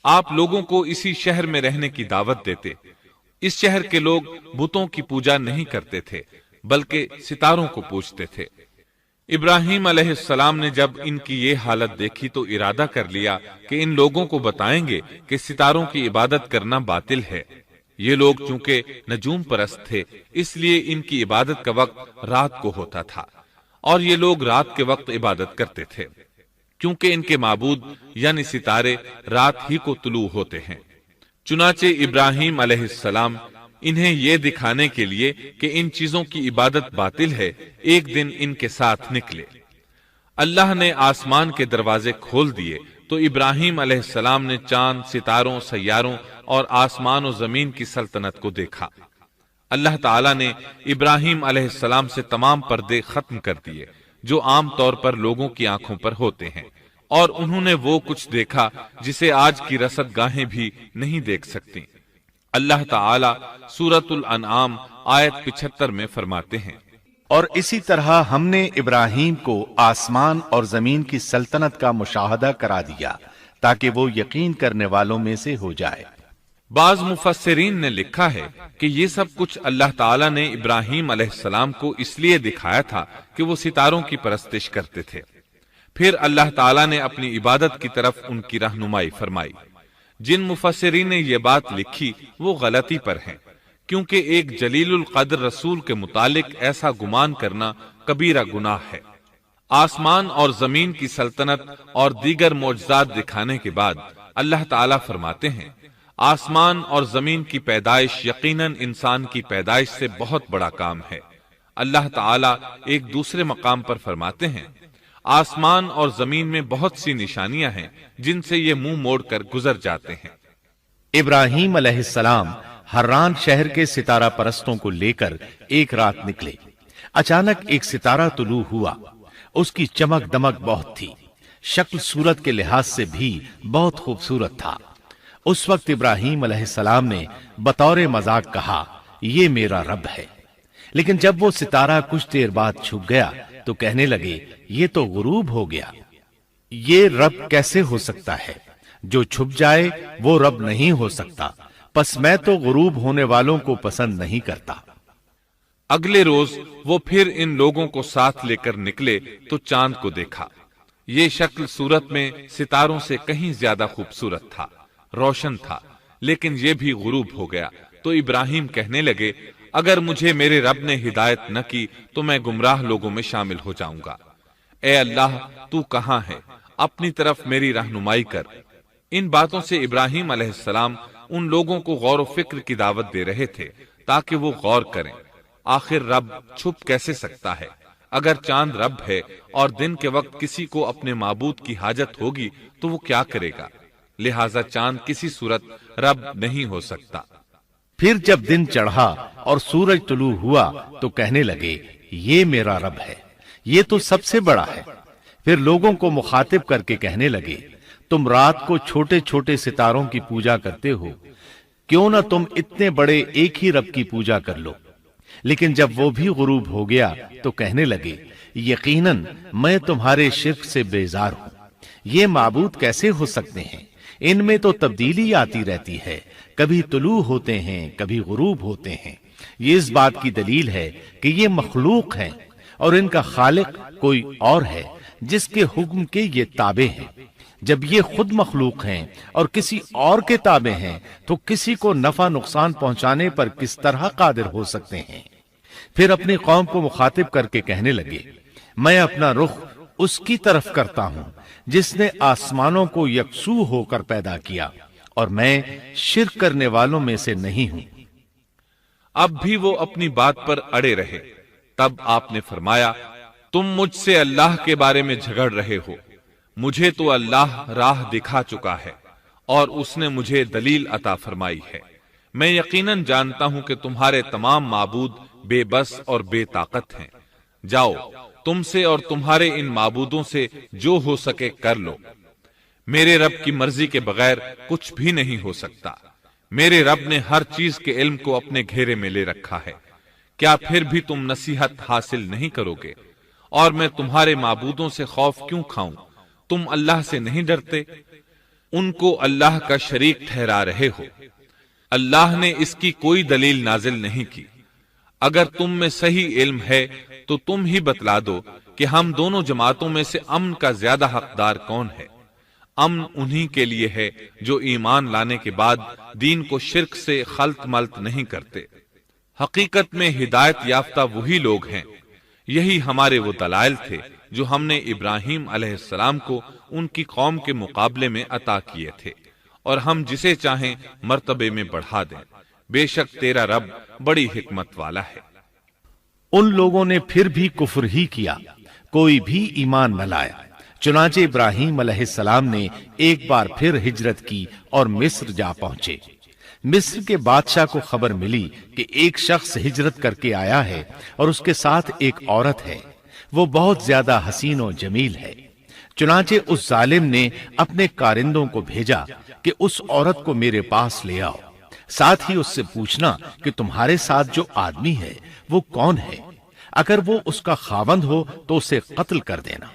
آپ لوگوں کو اسی شہر میں رہنے کی دعوت دیتے۔ اس شہر کے لوگ بتوں کی پوجا نہیں کرتے تھے بلکہ ستاروں کو پوجتے تھے۔ ابراہیم علیہ السلام نے جب ان کی یہ حالت دیکھی تو ارادہ کر لیا کہ ان لوگوں کو بتائیں گے کہ ستاروں کی عبادت کرنا باطل ہے۔ یہ لوگ چونکہ نجوم پرست تھے اس لیے ان کی عبادت کا وقت رات کو ہوتا تھا اور یہ لوگ رات کے وقت عبادت کرتے تھے، کیونکہ ان کے معبود یعنی ستارے رات ہی کو طلوع ہوتے ہیں۔ چنانچہ ابراہیم علیہ السلام انہیں یہ دکھانے کے لیے کہ ان چیزوں کی عبادت باطل ہے ایک دن ان کے ساتھ نکلے۔ اللہ نے آسمان کے دروازے کھول دیے تو ابراہیم علیہ السلام نے چاند، ستاروں، سیاروں اور آسمان و زمین کی سلطنت کو دیکھا۔ اللہ تعالیٰ نے ابراہیم علیہ السلام سے تمام پردے ختم کر دیے جو عام طور پر لوگوں کی آنکھوں پر ہوتے ہیں، اور انہوں نے وہ کچھ دیکھا جسے آج کی رصد گاہیں بھی نہیں دیکھ سکتی۔ اللہ تعالیٰ سورۃ الانعام آیت 75 میں فرماتے ہیں اور اسی طرح ہم نے ابراہیم کو آسمان اور زمین کی سلطنت کا مشاہدہ کرا دیا تاکہ وہ یقین کرنے والوں میں سے ہو جائے۔ بعض مفسرین نے لکھا ہے کہ یہ سب کچھ اللہ تعالیٰ نے ابراہیم علیہ السلام کو اس لیے دکھایا تھا کہ وہ ستاروں کی پرستش کرتے تھے۔ پھر اللہ تعالیٰ نے اپنی عبادت کی طرف ان کی رہنمائی فرمائی۔ جن مفسرین نے یہ بات لکھی وہ غلطی پر ہیں، کیونکہ ایک جلیل القدر رسول کے متعلق ایسا گمان کرنا کبیرہ گناہ ہے۔ آسمان اور زمین کی سلطنت اور دیگر معجزات دکھانے کے بعد اللہ تعالیٰ فرماتے ہیں آسمان اور زمین کی پیدائش یقیناً انسان کی پیدائش سے بہت بڑا کام ہے۔ اللہ تعالیٰ ایک دوسرے مقام پر فرماتے ہیں آسمان اور زمین میں بہت سی نشانیاں ہیں جن سے یہ منہ موڑ کر گزر جاتے ہیں۔ ابراہیم علیہ السلام حران شہر کے ستارہ پرستوں کو لے کر ایک رات نکلے۔ اچانک ایک ستارہ طلوع ہوا، اس کی چمک دمک بہت تھی، شکل صورت کے لحاظ سے بھی بہت خوبصورت تھا۔ اس وقت ابراہیم علیہ السلام نے بطور مذاق کہا یہ میرا رب ہے، لیکن جب وہ ستارہ کچھ دیر بعد چھپ گیا تو کہنے لگے یہ تو غروب ہو گیا۔ یہ رب کیسے ہو سکتا ہے؟ جو چھپ جائے وہ رب نہیں ہو سکتا، پس میں تو غروب ہونے والوں کو پسند نہیں کرتا۔ اگلے روز وہ پھر ان لوگوں کو ساتھ لے کر نکلے تو چاند کو دیکھا۔ یہ شکل صورت میں ستاروں سے کہیں زیادہ خوبصورت تھا، روشن تھا، لیکن یہ بھی غروب ہو گیا تو ابراہیم کہنے لگے اگر مجھے میرے رب نے ہدایت نہ کی تو میں گمراہ لوگوں میں شامل ہو جاؤں گا۔ اے اللہ تو کہاں ہے؟ اپنی طرف میری رہنمائی کر۔ ان باتوں سے ابراہیم علیہ السلام ان لوگوں کو غور و فکر کی دعوت دے رہے تھے تاکہ وہ غور کریں، آخر رب چھپ کیسے سکتا ہے؟ اگر چاند رب ہے اور دن کے وقت کسی کو اپنے معبود کی حاجت ہوگی تو وہ کیا کرے گا؟ لہذا چاند کسی صورت رب نہیں ہو سکتا۔ پھر جب دن چڑھا اور سورج طلوع ہوا تو کہنے لگے یہ میرا رب ہے، یہ تو سب سے بڑا ہے۔ پھر لوگوں کو مخاطب کر کے کہنے لگے تم رات کو چھوٹے چھوٹے ستاروں کی پوجا کرتے ہو، کیوں نہ تم اتنے بڑے ایک ہی رب کی پوجا کر لو۔ لیکن جب وہ بھی غروب ہو گیا تو کہنے لگے یقیناً میں تمہارے شرک سے بیزار ہوں، یہ معبود کیسے ہو سکتے ہیں؟ ان میں تو تبدیلی آتی رہتی ہے، کبھی طلوع ہوتے ہیں کبھی غروب ہوتے ہیں۔ یہ اس بات کی دلیل ہے کہ یہ مخلوق ہیں اور ان کا خالق کوئی اور ہے جس کے حکم کے یہ تابع ہیں۔ جب یہ خود مخلوق ہیں اور کسی اور کے تابع ہیں تو کسی کو نفع نقصان پہنچانے پر کس طرح قادر ہو سکتے ہیں؟ پھر اپنی قوم کو مخاطب کر کے کہنے لگے میں اپنا رخ اس کی طرف کرتا ہوں جس نے آسمانوں کو یکسو ہو کر پیدا کیا، اور میں شرک کرنے والوں میں سے نہیں ہوں۔ اب بھی وہ اپنی بات پر اڑے رہے۔ تب آپ نے فرمایا تم مجھ سے اللہ کے بارے میں جھگڑ رہے ہو، مجھے تو اللہ راہ دکھا چکا ہے اور اس نے مجھے دلیل عطا فرمائی ہے۔ میں یقیناً جانتا ہوں کہ تمہارے تمام معبود بے بس اور بے طاقت ہیں۔ جاؤ تم سے اور تمہارے ان معبودوں سے جو ہو سکے کر لو، میرے رب کی مرضی کے بغیر کچھ بھی نہیں ہو سکتا۔ میرے رب نے ہر چیز کے علم کو اپنے گھیرے میں لے رکھا ہے، کیا پھر بھی تم نصیحت حاصل نہیں کرو گے؟ اور میں تمہارے معبودوں سے خوف کیوں کھاؤں؟ تم اللہ سے نہیں ڈرتے؟ ان کو اللہ کا شریک ٹھہرا رہے ہو، اللہ نے اس کی کوئی دلیل نازل نہیں کی۔ اگر تم میں صحیح علم ہے تو تم ہی بتلا دو کہ ہم دونوں جماعتوں میں سے امن کا زیادہ حقدار کون ہے؟ امن انہی کے لیے ہے جو ایمان لانے کے بعد دین کو شرک سے خلط ملط نہیں کرتے۔ حقیقت میں ہدایت یافتہ وہی لوگ ہیں۔ یہی ہمارے وہ دلائل تھے جو ہم نے ابراہیم علیہ السلام کو ان کی قوم کے مقابلے میں عطا کیے تھے، اور ہم جسے چاہیں مرتبے میں بڑھا دیں۔ بے شک تیرا رب بڑی حکمت والا ہے۔ ان لوگوں نے پھر بھی کفر ہی کیا، کوئی بھی ایمان نہ لایا۔ چنانچہ ابراہیم علیہ السلام نے ایک بار پھر ہجرت کی اور مصر جا پہنچے۔ مصر کے بادشاہ کو خبر ملی کہ ایک شخص ہجرت کر کے آیا ہے اور اس کے ساتھ ایک عورت ہے، وہ بہت زیادہ حسین و جمیل ہے۔ چنانچہ اس ظالم نے اپنے کارندوں کو بھیجا کہ اس عورت کو میرے پاس لے آؤ، ساتھ ہی اس سے پوچھنا کہ تمہارے ساتھ جو آدمی ہے وہ کون ہے، اگر وہ اس کا خاوند ہو تو اسے قتل کر دینا۔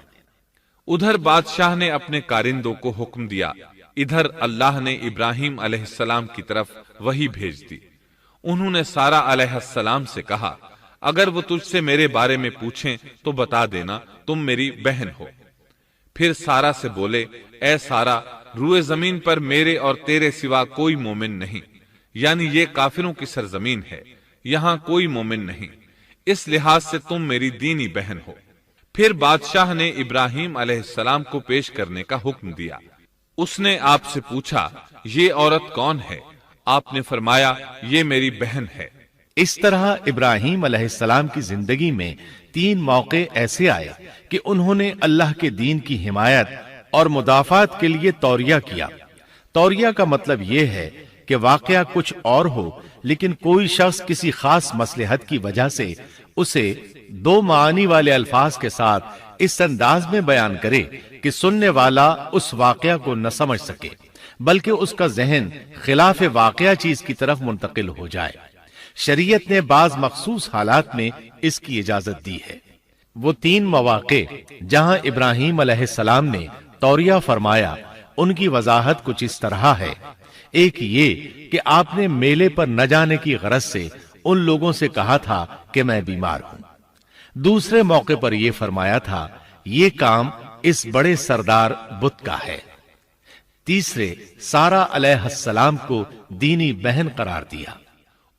ادھر بادشاہ نے اپنے کارندوں کو حکم دیا، ادھر اللہ نے ابراہیم علیہ السلام کی طرف وحی بھیج دی۔ انہوں نے سارہ علیہ السلام سے کہا اگر وہ تجھ سے میرے بارے میں پوچھیں تو بتا دینا تم میری بہن ہو۔ پھر سارہ سے بولے اے سارہ، روئے زمین پر میرے اور تیرے سوا کوئی مومن نہیں، یعنی یہ کافروں کی سرزمین ہے، یہاں کوئی مومن نہیں، اس لحاظ سے تم میری دینی بہن ہو۔ پھر بادشاہ نے ابراہیم علیہ السلام کو پیش کرنے کا حکم دیا۔ اس نے آپ سے پوچھا یہ عورت کون ہے؟ آپ نے فرمایا یہ میری بہن ہے۔ اس طرح ابراہیم علیہ السلام کی زندگی میں 3 موقع ایسے آئے کہ انہوں نے اللہ کے دین کی حمایت اور مدافعت کے لیے توریہ کیا۔ توریہ کا مطلب یہ ہے کہ واقعہ کچھ اور ہو لیکن کوئی شخص کسی خاص مصلحت کی وجہ سے اسے 2 معانی والے الفاظ کے ساتھ اس انداز میں بیان کرے کہ سننے والا اس واقعہ کو نہ سمجھ سکے بلکہ اس کا ذہن خلاف واقعہ چیز کی طرف منتقل ہو جائے۔ شریعت نے بعض مخصوص حالات میں اس کی اجازت دی ہے۔ وہ 3 مواقع جہاں ابراہیم علیہ السلام نے توریہ فرمایا ان کی وضاحت کچھ اس طرح ہے۔ ایک یہ کہ آپ نے میلے پر نہ جانے کی غرض سے ان لوگوں سے کہا تھا کہ میں بیمار ہوں۔ دوسرے موقع پر یہ فرمایا تھا یہ کام اس بڑے سردار بت کا ہے۔ تیسرے سارہ علیہ السلام کو دینی بہن قرار دیا۔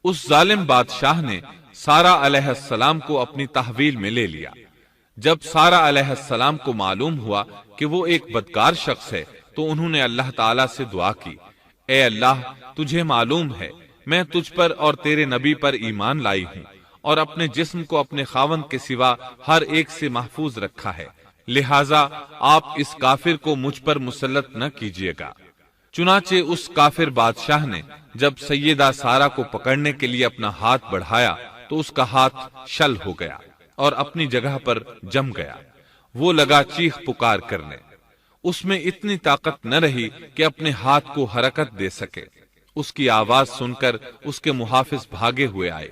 اس ظالم بادشاہ نے سارہ علیہ السلام کو اپنی تحویل میں لے لیا۔ جب سارہ علیہ السلام کو معلوم ہوا کہ وہ ایک بدکار شخص ہے تو انہوں نے اللہ تعالیٰ سے دعا کی، اے اللہ تجھے معلوم ہے میں تجھ پر اور تیرے نبی پر ایمان لائی ہوں اور اپنے جسم کو اپنے خاوند کے سوا ہر ایک سے محفوظ رکھا ہے، لہذا آپ اس کافر کو مجھ پر مسلط نہ کیجیے گا۔ چنانچہ اس کافر بادشاہ نے جب سیدہ سارہ کو پکڑنے کے لیے اپنا ہاتھ بڑھایا تو اس کا ہاتھ شل ہو گیا اور اپنی جگہ پر جم گیا۔ وہ لگا چیخ پکار کرنے، اس میں اتنی طاقت نہ رہی کہ اپنے ہاتھ کو حرکت دے سکے۔ اس کی آواز سن کر اس کے محافظ بھاگے ہوئے آئے،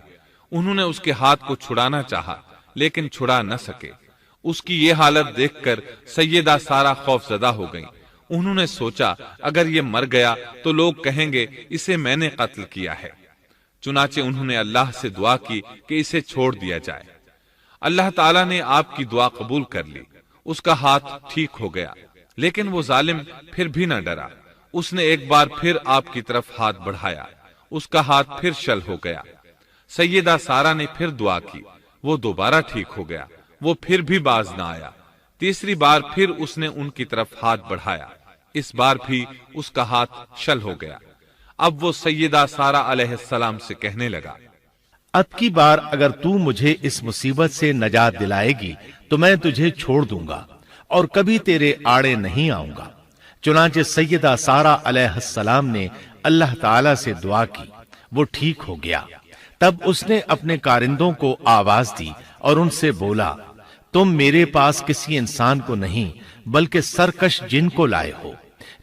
انہوں نے اس کے ہاتھ کو چھڑانا چاہا لیکن چھڑا نہ سکے۔ اس کی یہ حالت دیکھ کر سیدہ سارہ خوف زدہ ہو گئیں۔ انہوں نے سوچا اگر یہ مر گیا تو لوگ کہیں گے اسے میں نے قتل کیا ہے، چنانچہ انہوں نے اللہ سے دعا کی کہ اسے چھوڑ دیا جائے۔ اللہ تعالیٰ نے آپ کی دعا قبول کر لی، اس کا ہاتھ ٹھیک ہو گیا، لیکن وہ ظالم پھر بھی نہ ڈرا۔ اس نے ایک بار پھر آپ کی طرف ہاتھ بڑھایا، اس کا ہاتھ پھر شل ہو گیا۔ سیدہ سارہ نے پھر دعا کی، وہ دوبارہ ٹھیک ہو گیا، وہ پھر بھی باز نہ آیا۔ تیسری بار پھر اس نے ان کی طرف ہاتھ بڑھایا، اس بار بھی اس کا ہاتھ شل ہو گیا۔ اب وہ سیدہ سارہ علیہ السلام سے کہنے لگا، اب کی بار اگر تو مجھے اس مصیبت سے نجات دلائے گی تو میں تجھے چھوڑ دوں گا اور کبھی تیرے آڑے نہیں آؤں گا۔ چنانچہ سیدہ سارہ علیہ السلام نے اللہ تعالی سے دعا کی، وہ ٹھیک ہو گیا۔ تب اس نے اپنے کارندوں کو آواز دی اور ان سے بولا، تم میرے پاس کسی انسان کو نہیں بلکہ سرکش جن کو لائے ہو۔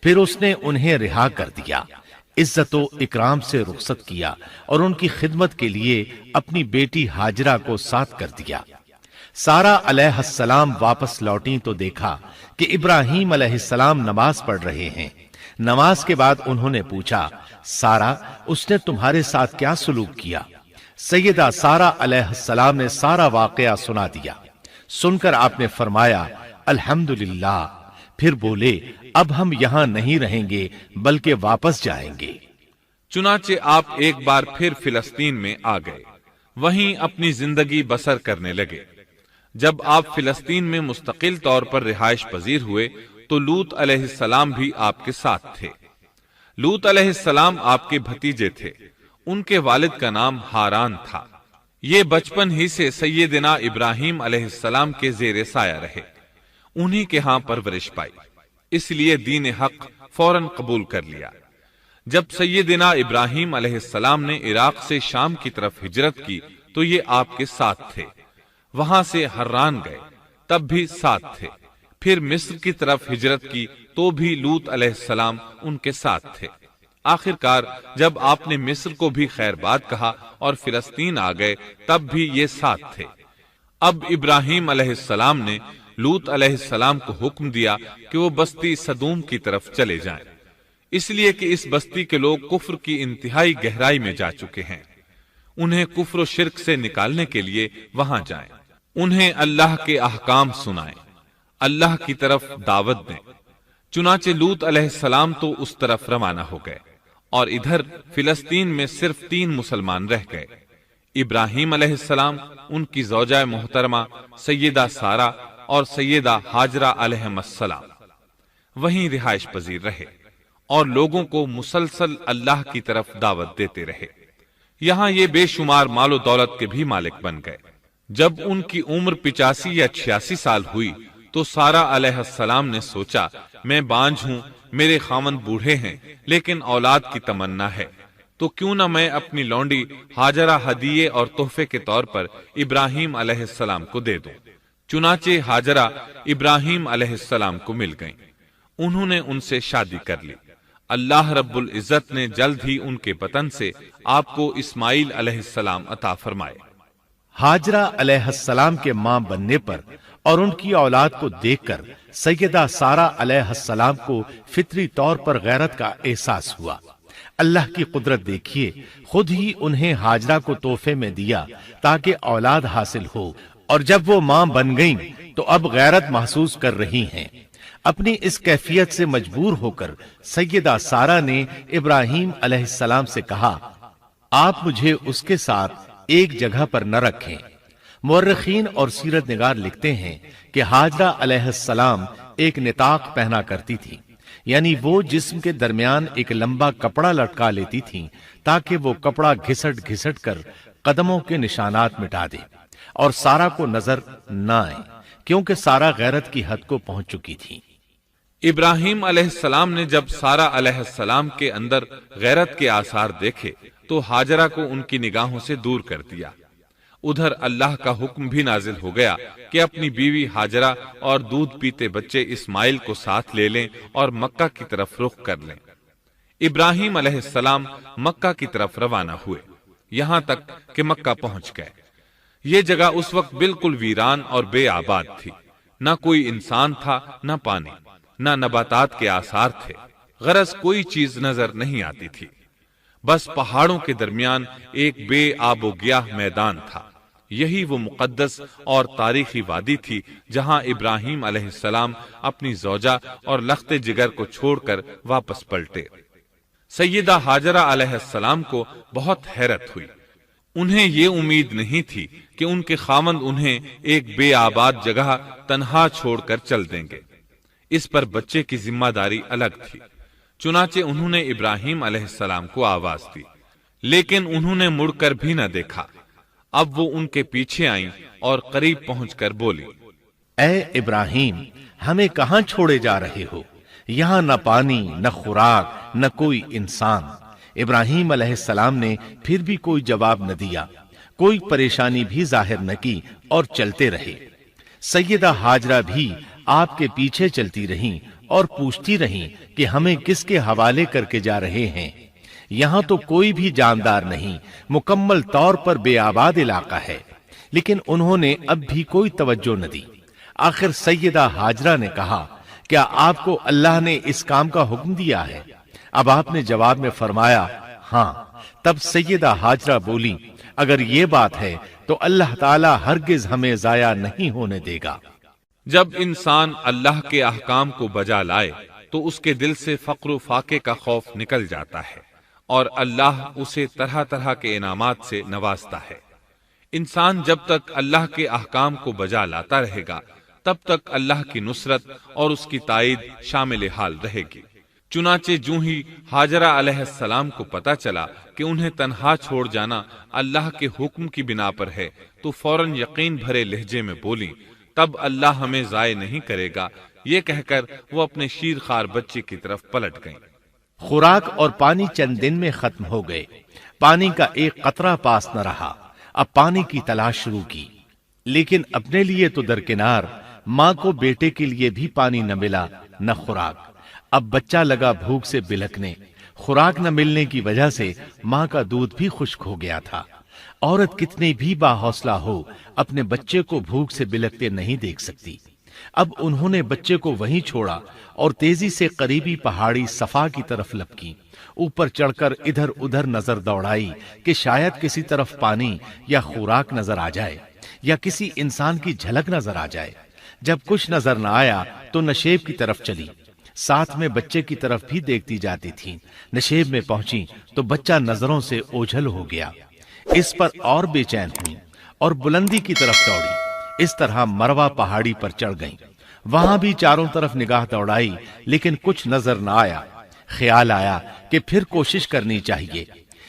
پھر اس نے انہیں رہا کر دیا، عزت و اکرام سے رخصت کیا اور ان کی خدمت کے لیے اپنی بیٹی ہاجرہ کو ساتھ کر دیا۔ سارہ علیہ السلام واپس لوٹیں تو دیکھا کہ ابراہیم علیہ السلام نماز پڑھ رہے ہیں۔ نماز کے بعد انہوں نے پوچھا، سارہ، اس نے تمہارے ساتھ کیا سلوک کیا؟ سیدہ سارہ علیہ السلام نے سارا واقعہ سنا دیا۔ سن کر آپ نے فرمایا، الحمدللہ۔ پھر بولے، اب ہم یہاں نہیں رہیں گے بلکہ واپس جائیں گے۔ چنانچہ آپ ایک بار پھر فلسطین میں آ گئے، وہیں اپنی زندگی بسر کرنے لگے۔ جب آپ فلسطین میں مستقل طور پر رہائش پذیر ہوئے تو لوط علیہ السلام بھی آپ کے ساتھ تھے۔ لوط علیہ السلام آپ کے بھتیجے تھے، ان کے والد کا نام ہاران تھا۔ یہ بچپن ہی سے سیدنا ابراہیم علیہ السلام کے زیر سایہ رہے، انہی کے ہاں پرورش پائی، اس لیے دین حق فوراً قبول کر لیا۔ جب سیدنا ابراہیم علیہ السلام نے عراق سے شام کی طرف ہجرت کی تو یہ آپ کے ساتھ تھے، وہاں سے حران گئے، تب بھی ساتھ تھے۔ پھر مصر کی طرف ہجرت کی تو بھی لوط علیہ السلام ان کے ساتھ تھے۔ آخر کار جب آپ نے مصر کو بھی خیر بات کہا اور فلسطین آ گئے تب بھی یہ ساتھ تھے۔ اب ابراہیم علیہ السلام نے لوط علیہ السلام کو حکم دیا کہ وہ بستی سدوم کی طرف چلے جائیں، اس لیے کہ اس بستی کے لوگ کفر کی انتہائی گہرائی میں جا چکے ہیں، انہیں کفر و شرک سے نکالنے کے لیے وہاں جائیں، انہیں اللہ کے احکام سنائیں، اللہ کی طرف دعوت دیں۔ چنانچہ لوط علیہ السلام تو اس طرف روانہ ہو گئے اور ادھر فلسطین میں صرف 3 مسلمان رہ گئے، ابراہیم علیہ السلام، ان کی زوجہ محترمہ سیدہ سارہ اور سیدہ ہاجرہ علیہ السلام وہیں رہائش پذیر رہے اور لوگوں کو مسلسل اللہ کی طرف دعوت دیتے رہے۔ یہاں یہ بے شمار مال و دولت کے بھی مالک بن گئے۔ جب ان کی عمر 85 یا 86 سال ہوئی تو سارہ علیہ السلام نے سوچا، میں بانجھ ہوں، میرے خاوند بوڑھے ہیں، لیکن اولاد کی تمنا ہے، تو کیوں نہ میں اپنی لونڈی ہاجرہ ہدیے اور تحفے کے طور پر ابراہیم علیہ السلام کو دے دوں۔ چنانچہ ہاجرہ ابراہیم علیہ السلام کو مل گئیں، انہوں نے ان سے شادی کر لی۔ اللہ رب العزت نے جلد ہی ان کے بطن سے آپ کو اسماعیل علیہ السلام عطا فرمائے۔ ہاجرہ علیہ السلام کے ماں بننے پر اور ان کی اولاد کو دیکھ کر سیدہ سارہ علیہ السلام کو فطری طور پر غیرت کا احساس ہوا۔ اللہ کی قدرت دیکھیے، خود ہی انہیں ہاجرہ کو تحفے میں دیا تاکہ اولاد حاصل ہو، اور جب وہ ماں بن گئیں تو اب غیرت محسوس کر رہی ہیں۔ اپنی اس کیفیت سے مجبور ہو کر سیدہ سارہ نے ابراہیم علیہ السلام سے کہا، آپ مجھے اس کے ساتھ ایک جگہ پر نہ رکھیں۔ مورخین اور سیرت نگار لکھتے ہیں کہ ہاجرہ علیہ السلام ایک نطاق پہنا کرتی تھی، یعنی وہ جسم کے درمیان ایک لمبا کپڑا لٹکا لیتی تھیں تاکہ وہ کپڑا گھسٹ گھسٹ کر قدموں کے نشانات مٹا دے اور سارا کو نظر نہ آئے، کیونکہ سارا غیرت کی حد کو پہنچ چکی تھی۔ ابراہیم علیہ السلام نے جب سارا علیہ السلام کے اندر غیرت کے آثار دیکھے تو ہاجرہ کو ان کی نگاہوں سے دور کر دیا۔ ادھر اللہ کا حکم بھی نازل ہو گیا کہ اپنی بیوی ہاجرہ اور دودھ پیتے بچے اسماعیل کو ساتھ لے لیں اور مکہ کی طرف رخ کر لیں۔ ابراہیم علیہ السلام مکہ کی طرف روانہ ہوئے، یہاں تک کہ مکہ پہنچ گئے۔ یہ جگہ اس وقت بالکل ویران اور بے آباد تھی، نہ کوئی انسان تھا، نہ پانی، نہ نباتات کے آثار تھے، غرض کوئی چیز نظر نہیں آتی تھی، بس پہاڑوں کے درمیان ایک بے آب و گیاہ میدان تھا۔ یہی وہ مقدس اور تاریخی وادی تھی جہاں ابراہیم علیہ السلام اپنی زوجہ اور لخت جگر کو چھوڑ کر واپس پلٹے۔ سیدہ ہاجرہ علیہ السلام کو بہت حیرت ہوئی۔ انہیں یہ امید نہیں تھی کہ ان کے خاوند انہیں ایک بے آباد جگہ تنہا چھوڑ کر چل دیں گے۔ اس پر بچے کی ذمہ داری الگ تھی، چنانچہ انہوں نے ابراہیم علیہ السلام کو آواز دی، لیکن انہوں نے مڑ کر بھی نہ دیکھا۔ اب وہ ان کے پیچھے آئیں اور قریب پہنچ کر بولی، اے ابراہیم، ہمیں کہاں چھوڑے جا رہے ہو؟ یہاں نہ پانی، نہ خوراک، نہ کوئی انسان۔ ابراہیم علیہ السلام نے پھر بھی کوئی جواب نہ دیا، کوئی پریشانی بھی ظاہر نہ کی اور چلتے رہے۔ سیدہ ہاجرہ بھی آپ کے پیچھے چلتی رہیں اور پوچھتی رہیں کہ ہمیں کس کے حوالے کر کے جا رہے ہیں؟ یہاں تو کوئی بھی جاندار نہیں، مکمل طور پر بے آباد علاقہ ہے۔ لیکن انہوں نے اب بھی کوئی توجہ نہ دی۔ آخر سیدہ ہاجرہ نے کہا، کیا آپ کو اللہ نے اس کام کا حکم دیا ہے؟ اب آپ نے جواب میں فرمایا، ہاں۔ تب سیدہ ہاجرہ بولی، اگر یہ بات ہے تو اللہ تعالی ہرگز ہمیں ضائع نہیں ہونے دے گا۔ جب انسان اللہ کے احکام کو بجا لائے تو اس کے دل سے فقر و فاقے کا خوف نکل جاتا ہے اور اللہ اسے طرح طرح کے انعامات سے نوازتا ہے۔ انسان جب تک اللہ کے احکام کو بجا لاتا رہے گا تب تک اللہ کی نصرت اور اس کی تائید شامل حال رہے گی۔ چنانچہ جو ہی ہاجرہ علیہ السلام کو پتا چلا کہ انہیں تنہا چھوڑ جانا اللہ کے حکم کی بنا پر ہے تو فوراً یقین بھرے لہجے میں بولی، تب اللہ ہمیں ضائع نہیں کرے گا۔ یہ کہہ کر وہ اپنے شیر خوار بچے کی طرف پلٹ گئیں۔ خوراک اور پانی چند دن میں ختم ہو گئے، پانی کا ایک قطرہ پاس نہ رہا۔ اب پانی کی تلاش شروع کی، لیکن اپنے لیے تو درکنار، ماں کو بیٹے کے لیے بھی پانی نہ ملا نہ خوراک۔ اب بچہ لگا بھوک سے بلکنے، خوراک نہ ملنے کی وجہ سے ماں کا دودھ بھی خشک ہو گیا تھا۔ عورت کتنی بھی باحوصلہ ہو اپنے بچے کو بھوک سے بلکتے نہیں دیکھ سکتی۔ اب انہوں نے بچے کو وہیں چھوڑا اور تیزی سے قریبی پہاڑی صفا کی طرف لپکی، اوپر چڑھ کر ادھر ادھر نظر دوڑائی کہ شاید کسی طرف پانی یا خوراک نظر آ جائے یا کسی انسان کی جھلک نظر آ جائے۔ جب کچھ نظر نہ آیا تو نشیب کی طرف چلی، ساتھ میں بچے کی طرف بھی دیکھتی جاتی تھی۔ نشیب میں پہنچی تو بچہ نظروں سے اوجھل ہو گیا۔ اس پر اور بے چین ہوئی اور بلندی کی طرف دوڑی۔ اس طرح مروہ پہاڑی پر چڑھ گئیں۔ وہاں بھی چاروں طرف نگاہ دوڑائی لیکن کچھ نظر نہ آیا۔ خیال آیا کہ پھر کوشش کرنی چاہیے۔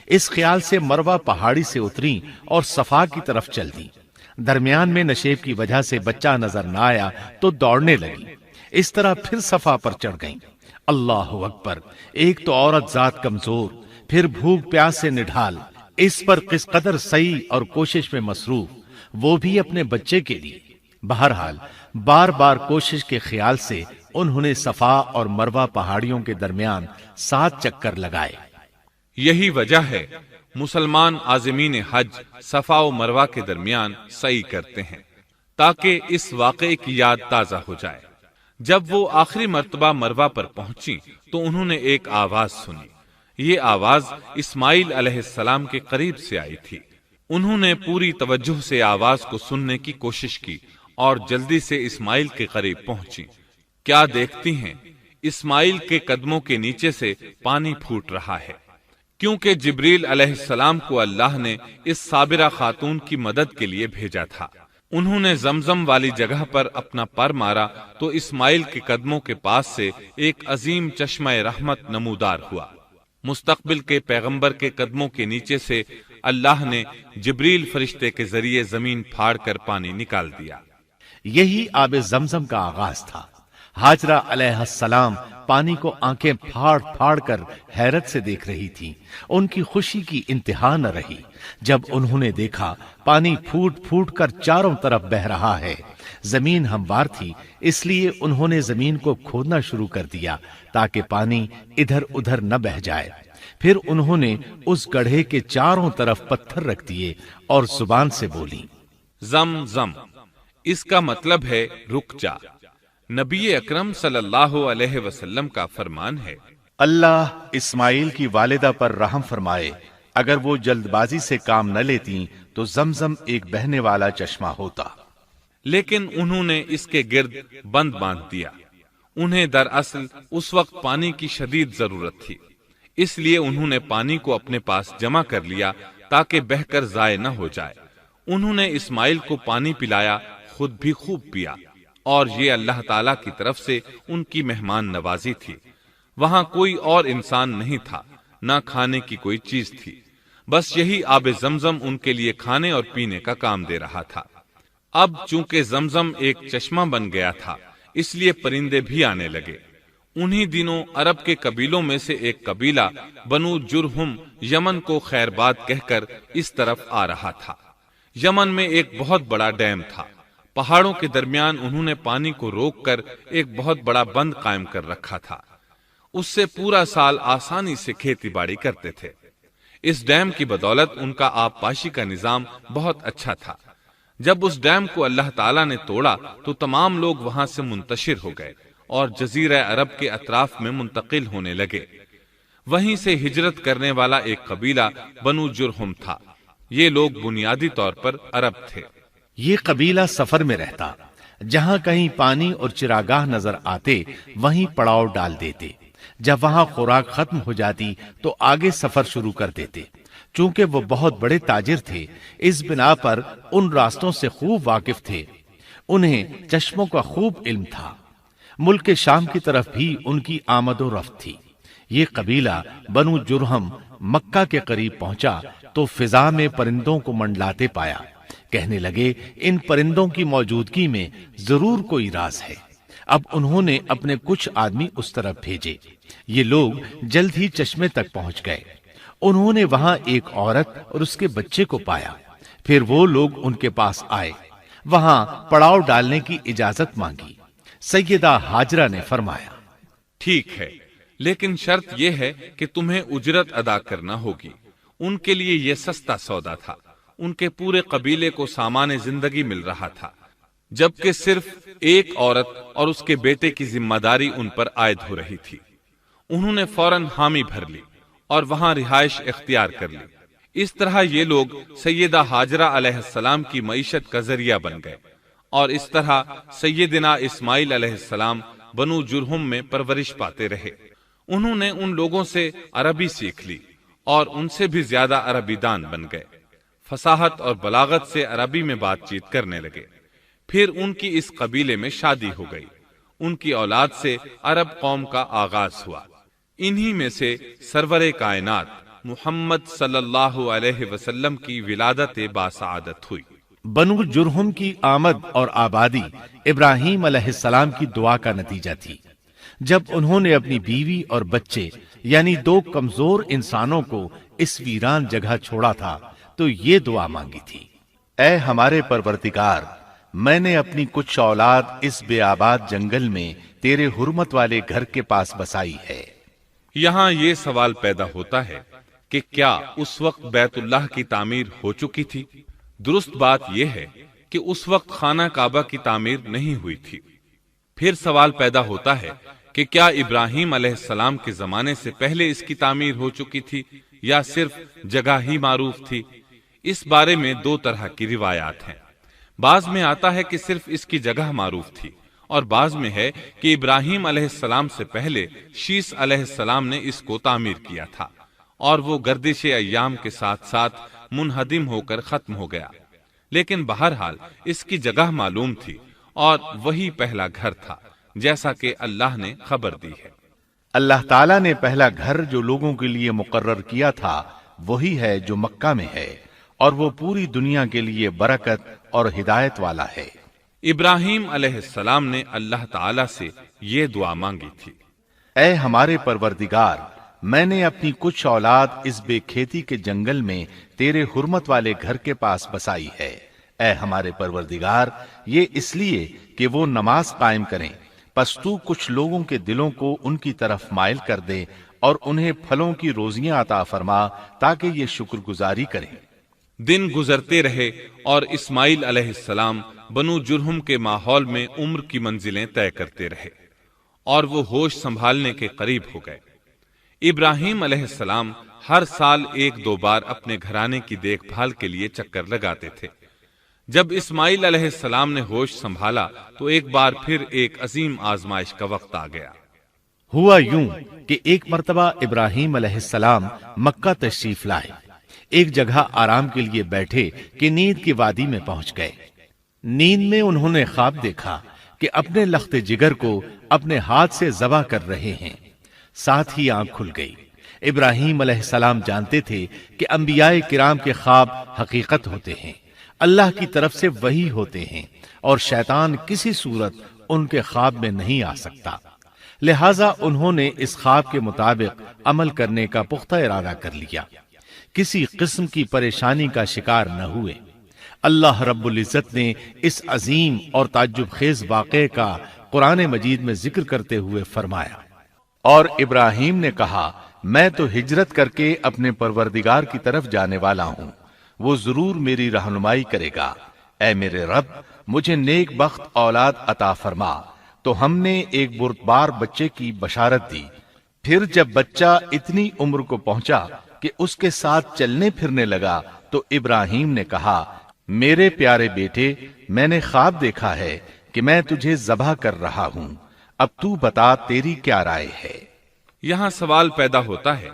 اس خیال سے مروہ پہاڑی سے اتری اور صفا کی طرف چل دی۔ درمیان میں نشیب کی وجہ سے بچہ نظر نہ آیا تو دوڑنے لگی۔ اس طرح پھر صفا پر چڑھ گئیں۔ اللہ اکبر! ایک تو عورت ذات کمزور، پھر بھوک پیاس سے نڈھال، اس پر کس قدر سعی اور کوشش میں مصروف، وہ بھی اپنے بچے کے لیے۔ بہرحال بار بار کوشش کے خیال سے انہوں نے صفا اور مروہ پہاڑیوں کے درمیان 7 چکر لگائے۔ یہی وجہ ہے مسلمان عازمین حج صفا و مروہ کے درمیان سعی کرتے ہیں تاکہ اس واقعے کی یاد تازہ ہو جائے۔ جب وہ آخری مرتبہ مروہ پر پہنچی تو انہوں نے ایک آواز سنی۔ یہ آواز اسماعیل علیہ السلام کے قریب سے آئی تھی۔ انہوں نے پوری توجہ سے آواز کو سننے کی کوشش کی اور جلدی سے اسماعیل کے قریب پہنچی۔ کیا دیکھتی ہیں؟ اسماعیل کے قدموں کے نیچے سے پانی پھوٹ رہا ہے، کیونکہ جبریل علیہ السلام کو اللہ نے اس صابرہ خاتون کی مدد کے لیے بھیجا تھا۔ انہوں نے زمزم والی جگہ پر اپنا پر مارا تو اسماعیل کے قدموں کے پاس سے ایک عظیم چشمہ رحمت نمودار ہوا۔ مستقبل کے پیغمبر کے قدموں کے نیچے سے اللہ نے جبریل فرشتے کے ذریعے زمین پھاڑ کر پانی نکال دیا۔ یہی آب زمزم کا آغاز تھا۔ ہاجرہ علیہ السلام پانی کو آنکھیں پھاڑ پھاڑ کر حیرت سے دیکھ رہی تھی۔ ان کی خوشی کی انتہا نہ رہی جب انہوں نے دیکھا پانی پھوٹ پھوٹ کر چاروں طرف بہ رہا ہے۔ زمین ہموار تھی، اس لیے انہوں نے زمین کو کھودنا شروع کر دیا تاکہ پانی ادھر ادھر نہ بہ جائے۔ پھر انہوں نے اس گڑھے کے چاروں طرف پتھر رکھ دیے اور زبان سے بولی، زم زم، اس کا مطلب ہے رک جا۔ نبی اکرم صلی اللہ علیہ وسلم کا فرمان ہے، اللہ اسماعیل کی والدہ پر رحم فرمائے، اگر وہ جلد بازی سے کام نہ لیتی تو زمزم ایک بہنے والا چشمہ ہوتا۔ لیکن انہوں نے اس کے گرد بند باندھ دیا۔ انہیں دراصل اس وقت پانی کی شدید ضرورت تھی، اس لیے انہوں نے پانی کو اپنے پاس جمع کر لیا تاکہ بہہ کر ضائع نہ ہو جائے۔ انہوں نے اسماعیل کو پانی پلایا، خود بھی خوب پیا، اور یہ اللہ تعالی کی طرف سے ان کی مہمان نوازی تھی۔ وہاں کوئی اور انسان نہیں تھا، نہ کھانے کی کوئی چیز تھی، بس یہی آب زمزم ان کے لیے کھانے اور پینے کا کام دے رہا تھا۔ اب چونکہ زمزم ایک چشمہ بن گیا تھا، اس لیے پرندے بھی آنے لگے۔ انہی دنوں عرب کے قبیلوں میں سے ایک قبیلہ بنو جرہم یمن کو خیر باد کہہ کر اس طرف آ رہا تھا۔ یمن میں ایک بہت بڑا ڈیم تھا۔ پہاڑوں کے درمیان انہوں نے پانی کو روک کر ایک بہت بڑا بند قائم کر رکھا تھا۔ اس سے پورا سال آسانی سے کھیتی باڑی کرتے تھے۔ اس ڈیم کی بدولت ان کا آب پاشی کا نظام بہت اچھا تھا۔ جب اس ڈیم کو اللہ تعالیٰ نے توڑا تو تمام لوگ وہاں سے منتشر ہو گئے اور جزیرہ عرب کے اطراف میں منتقل ہونے لگے۔ وہیں سے ہجرت کرنے والا ایک قبیلہ بنو جرہم تھا۔ یہ لوگ بنیادی طور پر عرب تھے۔ یہ قبیلہ سفر میں رہتا، جہاں کہیں پانی اور چراگاہ نظر آتے وہیں پڑاؤ ڈال دیتے۔ جب وہاں خوراک ختم ہو جاتی تو آگے سفر شروع کر دیتے۔ چونکہ وہ بہت بڑے تاجر تھے، اس بنا پر ان راستوں سے خوب واقف تھے۔ انہیں چشموں کا خوب علم تھا۔ ملک شام کی طرف بھی ان کی آمد و رفت تھی۔ یہ قبیلہ بنو جرہم مکہ کے قریب پہنچا تو فضا میں پرندوں کو منڈلاتے پایا۔ کہنے لگے، ان پرندوں کی موجودگی میں ضرور کوئی راز ہے۔ اب انہوں نے اپنے کچھ آدمی اس طرف بھیجے۔ یہ لوگ جلد ہی چشمے تک پہنچ گئے۔ انہوں نے وہاں ایک عورت اور اس کے بچے کو پایا۔ پھر وہ لوگ ان کے پاس آئے، وہاں پڑاؤ ڈالنے کی اجازت مانگی۔ سیدہ ہاجرہ نے فرمایا، ٹھیک ہے، لیکن شرط یہ ہے کہ تمہیں اجرت ادا کرنا ہوگی۔ ان کے لیے یہ سستا سودا تھا۔ ان کے پورے قبیلے کو سامان زندگی مل رہا تھا، جبکہ صرف ایک عورت اور اس کے بیٹے کی ذمہ داری ان پر عائد ہو رہی تھی۔ انہوں نے فوراً حامی بھر لی اور وہاں رہائش اختیار کر لی۔ اس طرح یہ لوگ سیدہ ہاجرہ علیہ السلام کی معیشت کا ذریعہ بن گئے، اور اس طرح سیدنا اسماعیل علیہ السلام بنو جرہم میں پرورش پاتے رہے۔ انہوں نے ان لوگوں سے عربی سیکھ لی اور ان سے بھی زیادہ عربی دان بن گئے۔ فصاحت اور بلاغت سے عربی میں بات چیت کرنے لگے۔ پھر ان کی اس قبیلے میں شادی ہو گئی۔ ان کی اولاد سے عرب قوم کا آغاز ہوا۔ انہی میں سے سرور کائنات محمد صلی اللہ علیہ وسلم کی ولادت باسعادت ہوئی۔ بنو جرہم کی آمد اور آبادی ابراہیم علیہ السلام کی دعا کا نتیجہ تھی۔ جب انہوں نے اپنی بیوی اور بچے یعنی دو کمزور انسانوں کو اس ویران جگہ چھوڑا تھا تو یہ دعا مانگی تھی، اے ہمارے پروردگار، میں نے اپنی کچھ اولاد اس بے آباد جنگل میں تیرے حرمت والے گھر کے پاس بسائی ہے۔ یہاں یہ سوال پیدا ہوتا ہے کہ کیا اس وقت بیت اللہ کی تعمیر ہو چکی تھی؟ درست بات یہ ہے کہ اس وقت خانہ کعبہ کی تعمیر نہیں ہوئی تھی۔ پھر سوال پیدا ہوتا ہے کہ کیا ابراہیم علیہ السلام کے زمانے سے پہلے اس کی تعمیر ہو چکی تھی یا صرف جگہ ہی معروف تھی؟ اس بارے میں دو طرح کی روایات ہیں۔ بعض میں آتا ہے کہ صرف اس کی جگہ معروف تھی، اور بعض میں ہے کہ ابراہیم علیہ السلام سے پہلے شیس علیہ السلام نے اس کو تعمیر کیا تھا، اور وہ گردش ایام کے ساتھ ساتھ منہدم ہو کر ختم ہو گیا۔ لیکن بہرحال اس کی جگہ معلوم تھی اور وہی پہلا گھر تھا، جیسا کہ اللہ نے خبر دی ہے۔ اللہ تعالیٰ نے پہلا گھر جو لوگوں کے لیے مقرر کیا تھا وہی ہے جو مکہ میں ہے، اور وہ پوری دنیا کے لیے برکت اور ہدایت والا ہے۔ ابراہیم علیہ السلام نے اللہ تعالیٰ سے یہ دعا مانگی تھی، اے ہمارے پروردگار، میں نے اپنی کچھ اولاد اس بے کھیتی کے جنگل میں تیرے حرمت والے گھر کے پاس بسائی ہے۔ اے ہمارے پروردگار، یہ اس لیے کہ وہ نماز قائم کریں، پس تو کچھ لوگوں کے دلوں کو ان کی طرف مائل کر دے اور انہیں پھلوں کی روزیاں عطا فرما تاکہ یہ شکر گزاری کریں۔ دن گزرتے رہے اور اسماعیل علیہ السلام بنو جرہم کے ماحول میں عمر کی منزلیں طے کرتے رہے اور وہ ہوش سنبھالنے کے قریب ہو گئے۔ ابراہیم علیہ السلام ہر سال ایک دو بار اپنے گھرانے کی دیکھ بھال کے لیے چکر لگاتے تھے۔ جب اسماعیل علیہ السلام نے ہوش سنبھالا تو ایک بار پھر ایک عظیم آزمائش کا وقت آ گیا۔ ہوا یوں کہ ایک مرتبہ ابراہیم علیہ السلام مکہ تشریف لائے، ایک جگہ آرام کے لیے بیٹھے کہ نیند کی وادی میں پہنچ گئے۔ نیند میں انہوں نے خواب دیکھا کہ اپنے لخت جگر کو اپنے ہاتھ سے ذبح کر رہے ہیں، ساتھ ہی آنکھ کھل گئی۔ ابراہیم علیہ السلام جانتے تھے کہ انبیاء کرام کے خواب حقیقت ہوتے ہیں، اللہ کی طرف سے وحی ہوتے ہیں، اور شیطان کسی صورت ان کے خواب میں نہیں آ سکتا، لہذا انہوں نے اس خواب کے مطابق عمل کرنے کا پختہ ارادہ کر لیا، کسی قسم کی پریشانی کا شکار نہ ہوئے۔ اللہ رب العزت نے اس عظیم اور تعجب خیز واقعے کا قرآن مجید میں ذکر کرتے ہوئے فرمایا، اور ابراہیم نے کہا، میں تو ہجرت کر کے اپنے پروردگار کی طرف جانے والا ہوں، وہ ضرور میری رہنمائی کرے گا۔ اے میرے رب، مجھے نیک بخت اولاد عطا فرما۔ تو ہم نے ایک بردبار بچے کی بشارت دی۔ پھر جب بچہ اتنی عمر کو پہنچا کہ اس کے ساتھ چلنے پھرنے لگا تو ابراہیم نے کہا، میرے پیارے بیٹے، میں نے خواب دیکھا ہے کہ میں تجھے ذبح کر رہا ہوں، اب تو بتا تیری کیا رائے ہے؟ یہاں سوال پیدا ہوتا ہے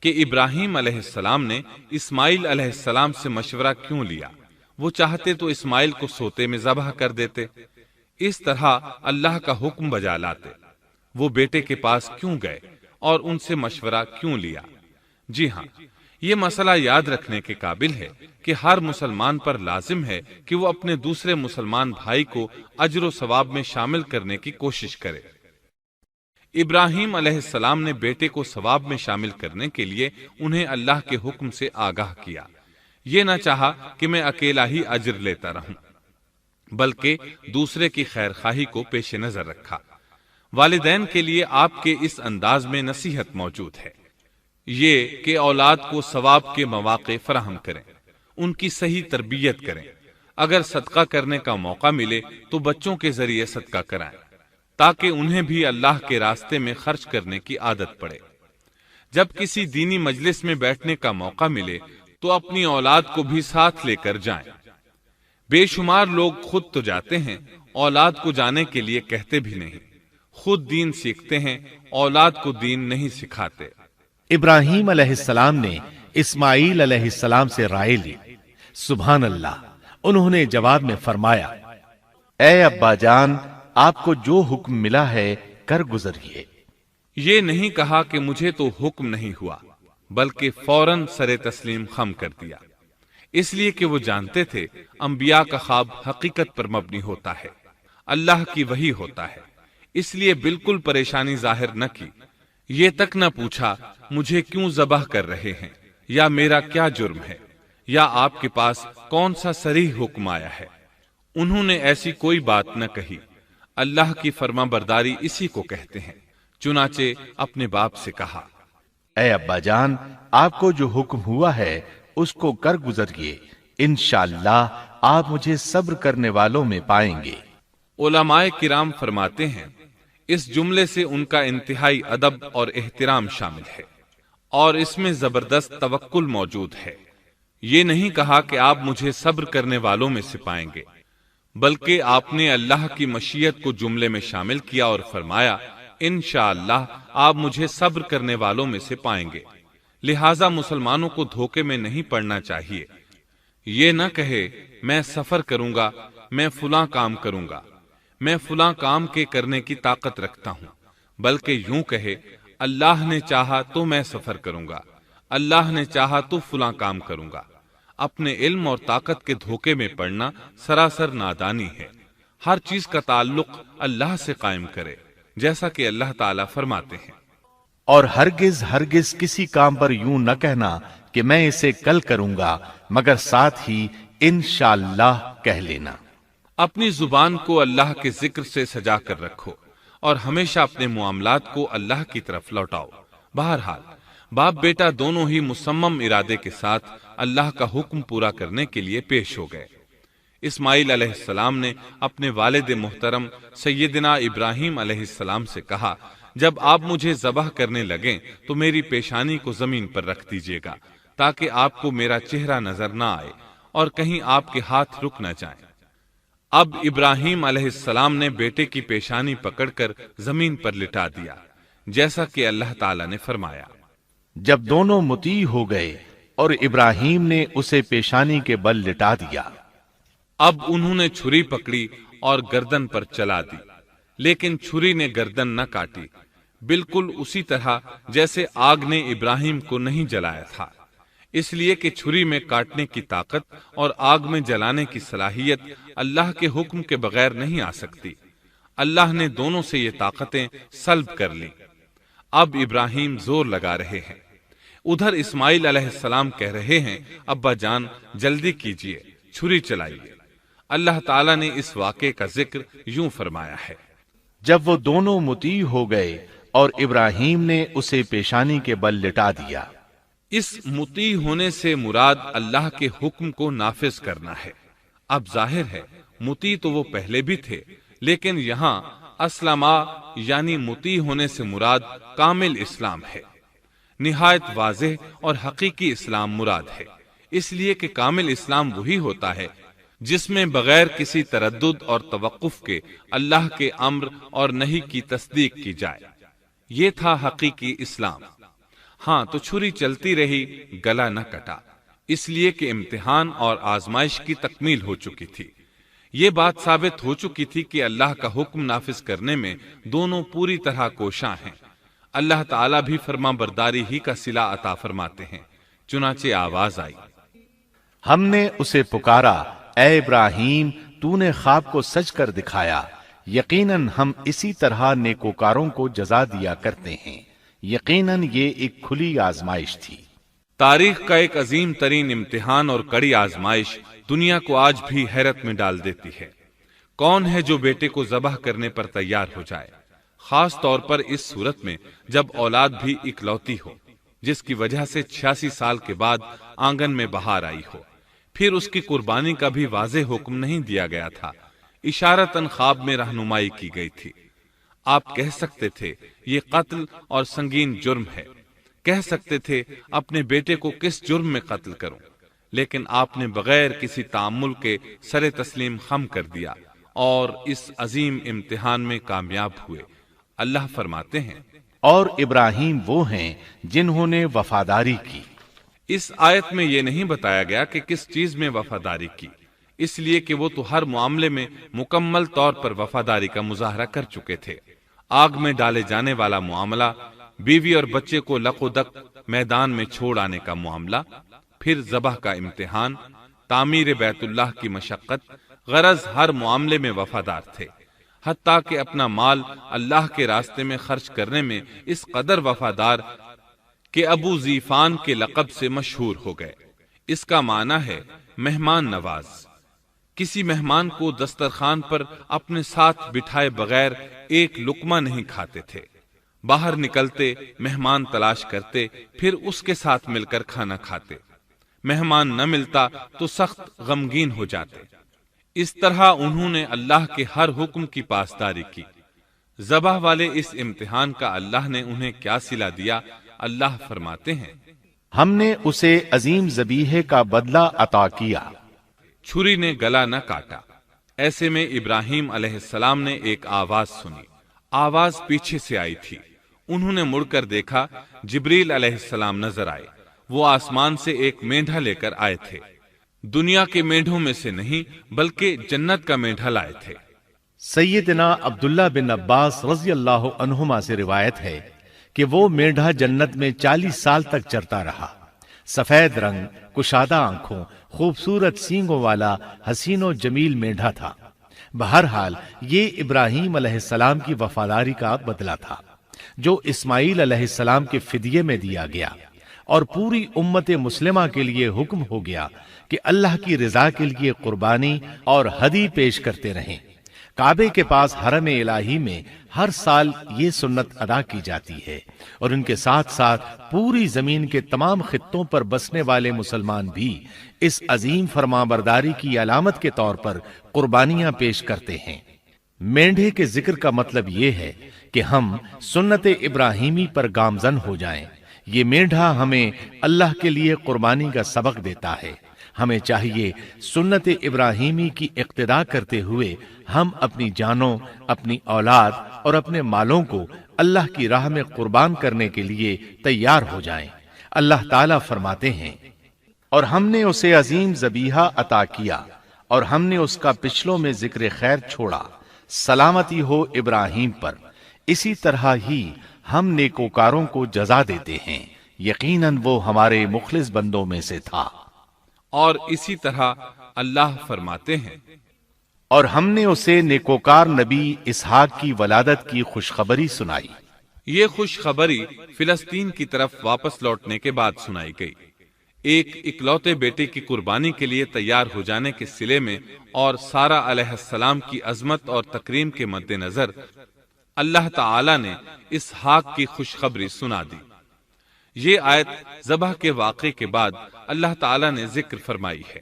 کہ ابراہیم علیہ السلام نے اسماعیل علیہ السلام سے مشورہ کیوں لیا؟ وہ چاہتے تو اسماعیل کو سوتے میں ذبح کر دیتے، اس طرح اللہ کا حکم بجا لاتے۔ وہ بیٹے کے پاس کیوں گئے اور ان سے مشورہ کیوں لیا؟ جی ہاں، یہ مسئلہ یاد رکھنے کے قابل ہے کہ ہر مسلمان پر لازم ہے کہ وہ اپنے دوسرے مسلمان بھائی کو اجر و ثواب میں شامل کرنے کی کوشش کرے۔ ابراہیم علیہ السلام نے بیٹے کو ثواب میں شامل کرنے کے لیے انہیں اللہ کے حکم سے آگاہ کیا۔ یہ نہ چاہا کہ میں اکیلا ہی اجر لیتا رہوں، بلکہ دوسرے کی خیر خواہی کو پیش نظر رکھا۔ والدین کے لیے آپ کے اس انداز میں نصیحت موجود ہے، یہ کہ اولاد کو ثواب کے مواقع فراہم کریں، ان کی صحیح تربیت کریں۔ اگر صدقہ کرنے کا موقع ملے تو بچوں کے ذریعے صدقہ کرائیں، تاکہ انہیں بھی اللہ کے راستے میں خرچ کرنے کی عادت پڑے۔ جب کسی دینی مجلس میں بیٹھنے کا موقع ملے تو اپنی اولاد کو بھی ساتھ لے کر جائیں۔ بے شمار لوگ خود تو جاتے ہیں، اولاد کو جانے کے لیے کہتے بھی نہیں، خود دین سیکھتے ہیں، اولاد کو دین نہیں سکھاتے۔ ابراہیم علیہ السلام نے اسماعیل علیہ السلام سے رائے لی۔ سبحان اللہ، انہوں نے جواب میں فرمایا، اے ابا جان، آپ کو جو حکم ملا ہے کر گزریے۔ یہ نہیں کہا کہ مجھے تو حکم نہیں ہوا، بلکہ فوراً سر تسلیم خم کر دیا، اس لیے کہ وہ جانتے تھے انبیاء کا خواب حقیقت پر مبنی ہوتا ہے، اللہ کی وحی ہوتا ہے، اس لیے بالکل پریشانی ظاہر نہ کی، یہ تک نہ پوچھا مجھے کیوں ذبح کر رہے ہیں، یا میرا کیا جرم ہے، یا آپ کے پاس کون سا صریح حکم آیا ہے۔ انہوں نے ایسی کوئی بات نہ کہی۔ اللہ کی فرما برداری اسی کو کہتے ہیں۔ چنانچہ اپنے باپ سے کہا، اے ابا جان، آپ کو جو حکم ہوا ہے اس کو کر گزریے، انشاءاللہ آپ مجھے صبر کرنے والوں میں پائیں گے۔ علماء کرام فرماتے ہیں اس جملے سے ان کا انتہائی ادب اور احترام شامل ہے، اور اس میں زبردست توکل موجود ہے۔ یہ نہیں کہا کہ آپ مجھے صبر کرنے والوں میں سے پائیں گے، بلکہ آپ نے اللہ کی مشیت کو جملے میں شامل کیا اور فرمایا، انشاءاللہ آپ مجھے صبر کرنے والوں میں سے پائیں گے۔ لہٰذا مسلمانوں کو دھوکے میں نہیں پڑنا چاہیے۔ یہ نہ کہے میں سفر کروں گا، میں فلاں کام کروں گا، میں فلاں کام کے کرنے کی طاقت رکھتا ہوں، بلکہ یوں کہے اللہ نے چاہا تو میں سفر کروں گا، اللہ نے چاہا تو فلاں کام کروں گا۔ اپنے علم اور طاقت کے دھوکے میں پڑنا سراسر نادانی ہے۔ ہر چیز کا تعلق اللہ سے قائم کرے، جیسا کہ اللہ تعالیٰ فرماتے ہیں، اور ہرگز ہرگز کسی کام پر یوں نہ کہنا کہ میں اسے کل کروں گا، مگر ساتھ ہی انشاءاللہ کہہ لینا۔ اپنی زبان کو اللہ کے ذکر سے سجا کر رکھو اور ہمیشہ اپنے معاملات کو اللہ کی طرف لوٹاؤ۔ بہرحال باپ بیٹا دونوں ہی مصمم ارادے کے ساتھ اللہ کا حکم پورا کرنے کے لیے پیش ہو گئے۔ اسماعیل علیہ السلام نے اپنے والد محترم سیدنا ابراہیم علیہ السلام سے کہا، جب آپ مجھے ذبح کرنے لگیں تو میری پیشانی کو زمین پر رکھ دیجیے گا تاکہ آپ کو میرا چہرہ نظر نہ آئے اور کہیں آپ کے ہاتھ رک نہ جائیں۔ اب ابراہیم علیہ السلام نے بیٹے کی پیشانی پکڑ کر زمین پر لٹا دیا، جیسا کہ اللہ تعالیٰ نے فرمایا۔ جب دونوں مطیع ہو گئے اور ابراہیم نے اسے پیشانی کے بل لٹا دیا، اب انہوں نے چھری پکڑی اور گردن پر چلا دی، لیکن چھری نے گردن نہ کاٹی، بالکل اسی طرح جیسے آگ نے ابراہیم کو نہیں جلایا تھا، اس لیے کہ چھری میں کاٹنے کی طاقت اور آگ میں جلانے کی صلاحیت اللہ کے حکم کے بغیر نہیں آ سکتی۔ اللہ نے دونوں سے یہ طاقتیں سلب کر لیں۔ اب ابراہیم زور لگا رہے ہیں، ادھر اسماعیل علیہ السلام کہہ رہے ہیں، ابا جان جلدی کیجئے، چھری چلائیے۔ اللہ تعالیٰ نے اس واقعے کا ذکر یوں فرمایا ہے، جب وہ دونوں مطیع ہو گئے اور ابراہیم نے اسے پیشانی کے بل لٹا دیا۔ اس مطیع ہونے سے مراد اللہ کے حکم کو نافذ کرنا ہے۔ اب ظاہر ہے مطیع تو وہ پہلے بھی تھے، لیکن یہاں اسلما یعنی مطیع ہونے سے مراد کامل اسلام ہے۔ نہایت واضح اور حقیقی اسلام مراد ہے، اس لیے کہ کامل اسلام وہی ہوتا ہے جس میں بغیر کسی تردد اور توقف کے اللہ کے امر اور نہی کی تصدیق کی جائے۔ یہ تھا حقیقی اسلام۔ ہاں تو چھری چلتی رہی، گلا نہ کٹا، اس لیے کہ امتحان اور آزمائش کی تکمیل ہو چکی تھی۔ یہ بات ثابت ہو چکی تھی کہ اللہ کا حکم نافذ کرنے میں دونوں پوری طرح کوشاں ہیں۔ اللہ تعالیٰ بھی فرما برداری ہی کا صلہ عطا فرماتے ہیں۔ چنانچہ آواز آئی، ہم نے اسے پکارا، اے ابراہیم تو نے خواب کو سچ کر دکھایا، یقیناً ہم اسی طرح نیکوکاروں کو جزا دیا کرتے ہیں۔ یقیناً یہ ایک کھلی آزمائش تھی۔ تاریخ کا ایک عظیم ترین امتحان اور کڑی آزمائش دنیا کو آج بھی حیرت میں ڈال دیتی ہے۔ کون ہے جو بیٹے کو ذبح کرنے پر تیار ہو جائے، خاص طور پر اس صورت میں جب اولاد بھی اکلوتی ہو، جس کی وجہ سے 86 سال کے بعد آنگن میں بہار آئی ہو۔ پھر اس کی قربانی کا بھی واضح حکم نہیں دیا گیا تھا، اشارتاً خواب میں رہنمائی کی گئی تھی۔ آپ کہہ سکتے تھے یہ قتل اور سنگین جرم ہے، کہہ سکتے تھے اپنے بیٹے کو کس جرم میں قتل کروں، لیکن آپ نے بغیر کسی تعامل کے سر تسلیم خم کر دیا اور اس عظیم امتحان میں کامیاب ہوئے۔ اللہ فرماتے ہیں، اور ابراہیم وہ ہیں جنہوں نے وفاداری کی۔ اس آیت میں یہ نہیں بتایا گیا کہ کس چیز میں وفاداری کی، اس لیے کہ وہ تو ہر معاملے میں مکمل طور پر وفاداری کا مظاہرہ کر چکے تھے۔ آگ میں ڈالے جانے والا معاملہ، بیوی اور بچے کو لق و دق میدان میں چھوڑ آنے کا معاملہ، پھر ذبح کا امتحان، تعمیر بیت اللہ کی مشقت، غرض ہر معاملے میں وفادار تھے، حتیٰ کہ اپنا مال اللہ کے راستے میں خرچ کرنے میں اس قدر وفادار کہ ابو زیفان کے لقب سے مشہور ہو گئے۔ اس کا معنی ہے مہمان نواز۔ کسی مہمان کو دسترخوان پر اپنے ساتھ بٹھائے بغیر ایک لقمہ نہیں کھاتے تھے، باہر نکلتے مہمان تلاش کرتے، پھر اس کے ساتھ مل کر کھانا کھاتے، مہمان نہ ملتا تو سخت غمگین ہو جاتے۔ اس طرح انہوں نے اللہ کے ہر حکم کی پاسداری کی۔ ذبح والے اس امتحان کا اللہ نے انہیں کیا صلہ دیا؟ اللہ فرماتے ہیں، ہم نے اسے عظیم ذبیحے کا بدلہ عطا کیا۔ چھری نے گلا نہ کاٹا۔ ایسے میں ابراہیم علیہ السلام نے ایک آواز سنی، آواز پیچھے سے آئی تھی۔ انہوں نے مڑ کر دیکھا، جبریل علیہ السلام نظر آئے۔ وہ آسمان سے ایک مینڈھا لے کر آئے تھے۔ دنیا کے مینڈھوں میں سے نہیں بلکہ جنت کا مینڈھا لائے تھے۔ سیدنا عبداللہ بن عباس رضی اللہ عنہما سے روایت ہے کہ وہ مینڈھا جنت میں 40 سال تک چرتا رہا۔ سفید رنگ، کشادہ آنکھوں، خوبصورت سینگوں والا حسین و جمیل مینڈھا تھا۔ بہرحال یہ ابراہیم علیہ السلام کی وفاداری کا بدلہ تھا جو اسماعیل علیہ السلام کے فدیے میں دیا گیا، اور پوری امت مسلمہ کے لیے حکم ہو گیا کہ اللہ کی رضا کے لیے قربانی اور ہدی پیش کرتے رہیں۔ کعبے کے پاس حرم الہی میں ہر سال یہ سنت ادا کی جاتی ہے، اور ان کے ساتھ ساتھ پوری زمین کے تمام خطوں پر بسنے والے مسلمان بھی اس عظیم فرمانبرداری کی علامت کے طور پر قربانیاں پیش کرتے ہیں۔ مینڈھے کے ذکر کا مطلب یہ ہے کہ ہم سنت ابراہیمی پر گامزن ہو جائیں۔ یہ مینڈھا ہمیں اللہ کے لیے قربانی کا سبق دیتا ہے۔ ہمیں چاہیے سنت ابراہیمی کی اقتداء کرتے ہوئے ہم اپنی جانوں، اپنی اولاد اور اپنے مالوں کو اللہ کی راہ میں قربان کرنے کے لیے تیار ہو جائیں۔ اللہ تعالیٰ فرماتے ہیں، اور ہم نے اسے عظیم ذبیحہ عطا کیا، اور ہم نے اس کا پچھلوں میں ذکر خیر چھوڑا، سلامتی ہو ابراہیم پر۔ اسی طرح ہی ہم نیکوکاروں کو جزا دیتے ہیں، یقیناً وہ ہمارے مخلص بندوں میں سے تھا۔ اور اسی طرح اللہ فرماتے ہیں، اور ہم نے اسے نیکوکار نبی اسحاق کی ولادت کی خوشخبری سنائی۔ یہ خوشخبری فلسطین کی طرف واپس لوٹنے کے بعد سنائی گئی۔ ایک اکلوتے بیٹے کی قربانی کے لیے تیار ہو جانے کے صلے میں اور سارہ علیہ السلام کی عظمت اور تکریم کے مد نظر اللہ تعالی نے اسحاق کی خوشخبری سنا دی۔ یہ آیت ذبح کے واقعے کے بعد اللہ تعالی نے ذکر فرمائی ہے،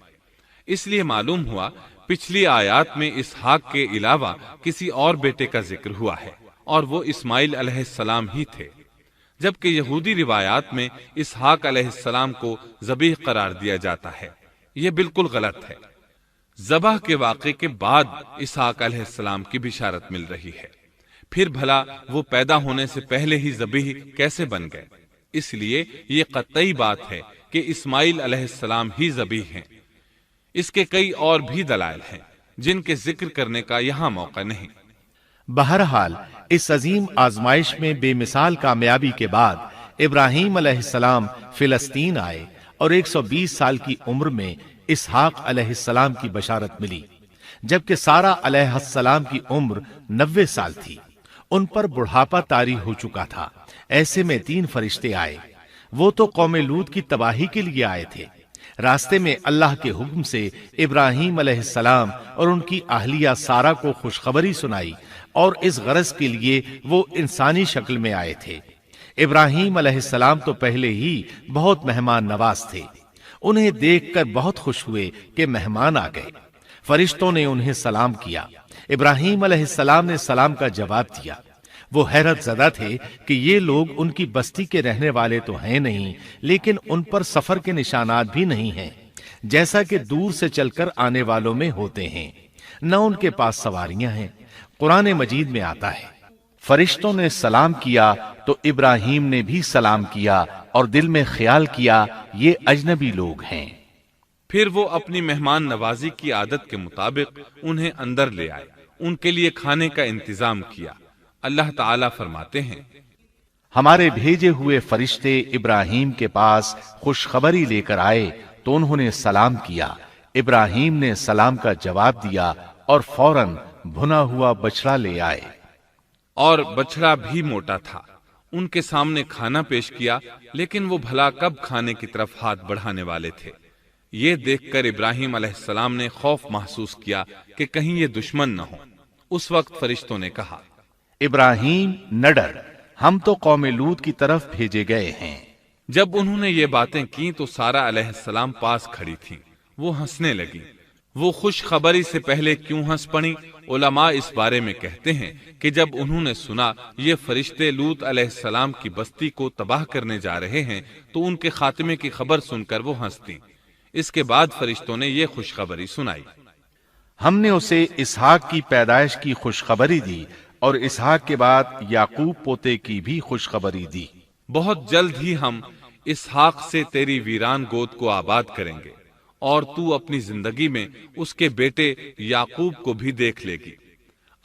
اس لیے معلوم ہوا پچھلی آیات میں اسحاق کے علاوہ کسی اور بیٹے کا ذکر ہوا ہے، اور وہ اسماعیل علیہ السلام ہی تھے، جبکہ یہودی روایات میں اسحاق علیہ السلام کو ذبیح قرار دیا جاتا ہے۔ یہ بالکل غلط ہے۔ ذبح کے واقعے کے بعد اسحاق علیہ السلام کی بشارت مل رہی ہے، پھر بھلا وہ پیدا ہونے سے پہلے ہی ذبیح کیسے بن گئے؟ اس لیے یہ قطعی بات ہے کہ اسماعیل علیہ السلام ہی ذبیح ہیں۔ اس کے کئی اور بھی دلائل ہیں جن کے ذکر کرنے کا یہاں موقع نہیں۔ بہرحال اس عظیم آزمائش میں بے مثال کامیابی کے بعد ابراہیم علیہ السلام فلسطین آئے، اور 120 سال کی عمر میں اسحاق علیہ السلام کی بشارت ملی، جبکہ سارہ علیہ السلام کی عمر 90 سال تھی۔ ان پر بڑھاپا طاری ہو چکا تھا۔ ایسے میں 3 فرشتے آئے۔ وہ تو قوم لوط کی تباہی کے لیے آئے تھے۔ راستے میں اللہ کے حکم سے ابراہیم علیہ السلام اور ان کی اہلیہ سارہ کو خوشخبری سنائی، اور اس غرض کے لیے وہ انسانی شکل میں آئے تھے۔ ابراہیم علیہ السلام تو پہلے ہی بہت مہمان نواز تھے۔ انہیں دیکھ کر بہت خوش ہوئے کہ مہمان آ گئے۔ فرشتوں نے انہیں سلام کیا۔ ابراہیم علیہ السلام نے سلام کا جواب دیا۔ وہ حیرت زدہ تھے کہ یہ لوگ ان کی بستی کے رہنے والے تو ہیں نہیں، لیکن ان پر سفر کے نشانات بھی نہیں ہیں، جیسا کہ دور سے چل کر آنے والوں میں ہوتے ہیں۔ نہ ان کے پاس سواریاں ہیں۔ قرآن مجید میں آتا ہے، فرشتوں نے سلام کیا تو ابراہیم نے بھی سلام کیا، اور دل میں خیال کیا یہ اجنبی لوگ ہیں۔ پھر وہ اپنی مہمان نوازی کی عادت کے مطابق انہیں اندر لے آئے، ان کے لیے کھانے کا انتظام کیا۔ اللہ تعالیٰ فرماتے ہیں، ہمارے بھیجے ہوئے فرشتے ابراہیم کے پاس خوشخبری لے کر آئے تو انہوں نے سلام کیا۔ ابراہیم نے سلام کا جواب دیا اور فوراً بھنا ہوا بچڑا لے آئے، اور بچڑا بھی موٹا تھا۔ ان کے سامنے کھانا پیش کیا، لیکن وہ بھلا کب کھانے کی طرف ہاتھ بڑھانے والے تھے۔ یہ دیکھ کر ابراہیم علیہ السلام نے خوف محسوس کیا کہ کہیں یہ دشمن نہ ہو۔ اس وقت فرشتوں نے کہا، ابراہیم نہ ڈر، ہم تو قوم لوط کی طرف بھیجے گئے ہیں۔ جب انہوں نے یہ باتیں کی تو سارہ علیہ السلام پاس کھڑی تھی۔ وہ ہنسنے لگی۔ وہ خوشخبری سے پہلے کیوں ہنس پڑی؟ علماء اس بارے میں کہتے ہیں کہ جب انہوں نے سنا یہ فرشتے لوط علیہ السلام کی بستی کو تباہ کرنے جا رہے ہیں تو ان کے خاتمے کی خبر سن کر وہ ہنستی۔ اس کے بعد فرشتوں نے یہ خوشخبری سنائی، ہم نے اسے اسحاق کی پیدائش کی خوشخبری دی، اور اسحاق کے بعد یعقوب پوتے کی بھی خوشخبری دی۔ بہت جلد ہی ہم اسحاق سے تیری ویران گود کو آباد کریں گے، اور تو اپنی زندگی میں اس کے بیٹے یعقوب کو بھی دیکھ لے گی۔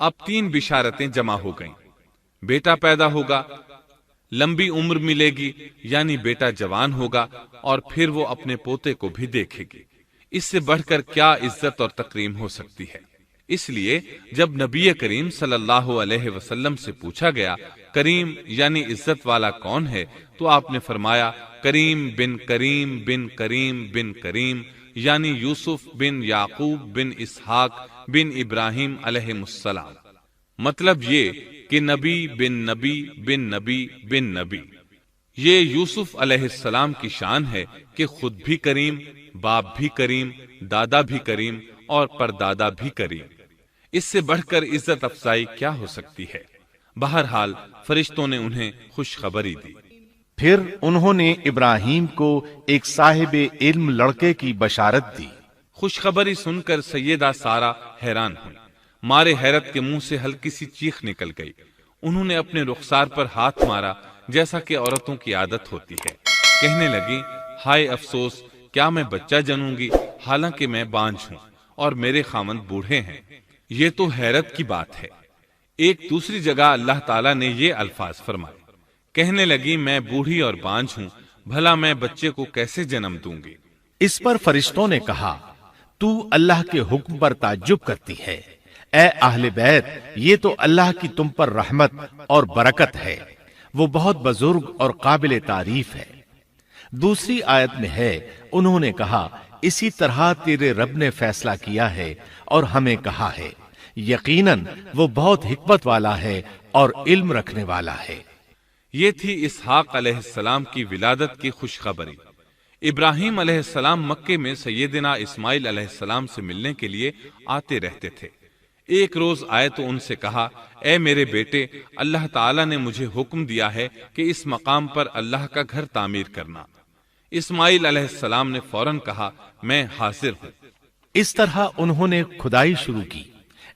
اب 3 بشارتیں جمع ہو گئیں۔ بیٹا پیدا ہوگا، لمبی عمر ملے گی یعنی بیٹا جوان ہوگا، اور پھر وہ اپنے پوتے کو بھی دیکھے گی۔ اس سے بڑھ کر کیا عزت اور تکریم ہو سکتی ہے؟ اس لیے جب نبی کریم صلی اللہ علیہ وسلم سے پوچھا گیا کریم یعنی عزت والا کون ہے، تو آپ نے فرمایا کریم بن کریم بن کریم بن کریم، یعنی یوسف بن یعقوب بن اسحاق بن ابراہیم علیہ السلام۔ مطلب یہ کہ نبی بن نبی بن نبی بن نبی۔ یہ یوسف علیہ السلام کی شان ہے کہ خود بھی کریم، باپ بھی کریم، دادا بھی کریم اور پردادا بھی کریم۔ اس سے بڑھ کر عزت افزائی کیا ہو سکتی ہے؟ بہرحال فرشتوں نے انہیں خوشخبری دی۔ پھر انہوں نے ابراہیم کو ایک صاحب علم لڑکے کی بشارت دی۔ خوشخبری سن کر سیدہ سارہ حیران ہوئی، مارے حیرت کے منہ سے ہلکی سی چیخ نکل گئی۔ انہوں نے اپنے رخسار پر ہاتھ مارا جیسا کہ عورتوں کی عادت ہوتی ہے، کہنے لگی ہائے افسوس، کیا میں بچہ جنوں گی حالانکہ میں بانجھ ہوں اور میرے خاوند بوڑھے ہیں؟ یہ تو حیرت کی بات ہے۔ ایک دوسری جگہ اللہ تعالیٰ نے یہ الفاظ فرمائے، کہنے لگی میں بوڑھی اور بانجھ ہوں، بھلا میں بچے کو کیسے جنم دوں گی؟ اس پر فرشتوں نے کہا تو اللہ کے حکم پر تعجب کرتی ہے، اے اہل بیت، یہ تو اللہ کی تم پر رحمت اور برکت ہے، وہ بہت بزرگ اور قابل تعریف ہے۔ دوسری آیت میں ہے انہوں نے کہا اسی طرح تیرے رب نے فیصلہ کیا ہے اور ہمیں کہا ہے، یقیناً وہ بہت حکمت والا ہے اور علم رکھنے والا ہے۔ یہ تھی اسحاق علیہ السلام کی ولادت کی خوشخبری۔ ابراہیم علیہ السلام مکے میں سیدنا اسماعیل علیہ السلام سے ملنے کے لیے آتے رہتے تھے۔ ایک روز آئے تو ان سے کہا اے میرے بیٹے، اللہ تعالیٰ نے مجھے حکم دیا ہے کہ اس مقام پر اللہ کا گھر تعمیر کرنا۔ اسماعیل علیہ السلام نے فوراً کہا میں حاضر ہوں۔ اس طرح انہوں نے کھدائی شروع کی۔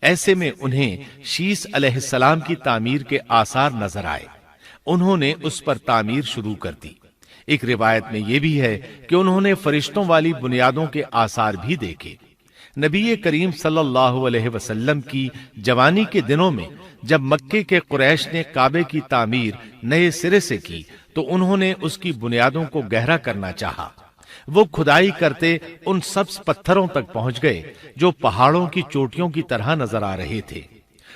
ایسے میں انہیں شیش علیہ السلام کی تعمیر کے آثار نظر آئے۔ انہوں نے اس پر تعمیر شروع کر دی۔ ایک روایت میں یہ بھی ہے کہ انہوں نے فرشتوں والی بنیادوں کے آثار بھی دیکھے۔ نبی کریم صلی اللہ علیہ وسلم کی جوانی کے دنوں میں جب مکے کے قریش نے کعبے کی تعمیر نئے سرے سے کی تو انہوں نے اس کی بنیادوں کو گہرا کرنا چاہا۔ وہ کھدائی کرتے ان سبز پتھروں تک پہنچ گئے جو پہاڑوں کی چوٹیوں کی طرح نظر آ رہے تھے۔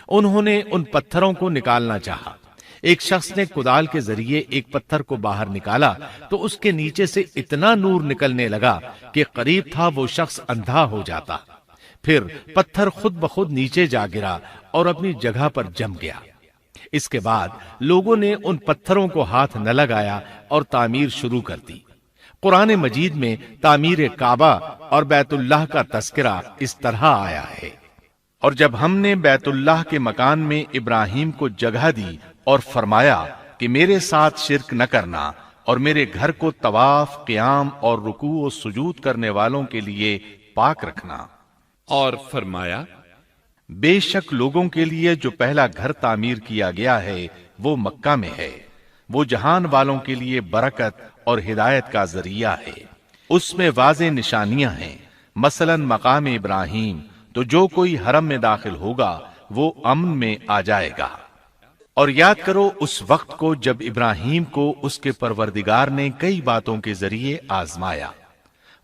انہوں نے ان پتھروں کو نکالنا چاہا۔ ایک شخص نے کدال کے ذریعے ایک پتھر کو باہر نکالا تو اس کے نیچے سے اتنا نور نکلنے لگا کہ قریب تھا وہ شخص اندھا ہو جاتا۔ پھر پتھر خود بخود نیچے جا گرا اور اپنی جگہ پر جم گیا۔ اس کے بعد لوگوں نے ان پتھروں کو ہاتھ نہ لگایا اور تعمیر شروع کر دی۔ قرآن مجید میں تعمیر کعبہ اور بیت اللہ کا تذکرہ اس طرح آیا ہے، اور جب ہم نے بیت اللہ کے مکان میں ابراہیم کو جگہ دی اور فرمایا کہ میرے ساتھ شرک نہ کرنا اور میرے گھر کو طواف، قیام اور رکوع و سجود کرنے والوں کے لیے پاک رکھنا، اور فرمایا بے شک لوگوں کے لیے جو پہلا گھر تعمیر کیا گیا ہے وہ مکہ میں ہے، وہ جہان والوں کے لیے برکت اور ہدایت کا ذریعہ ہے، اس میں واضح نشانیاں ہیں، مثلا مقام ابراہیم، تو جو کوئی حرم میں داخل ہوگا وہ امن میں آ جائے گا۔ اور یاد کرو اس وقت کو جب ابراہیم کو اس کے پروردگار نے کئی باتوں کے ذریعے آزمایا،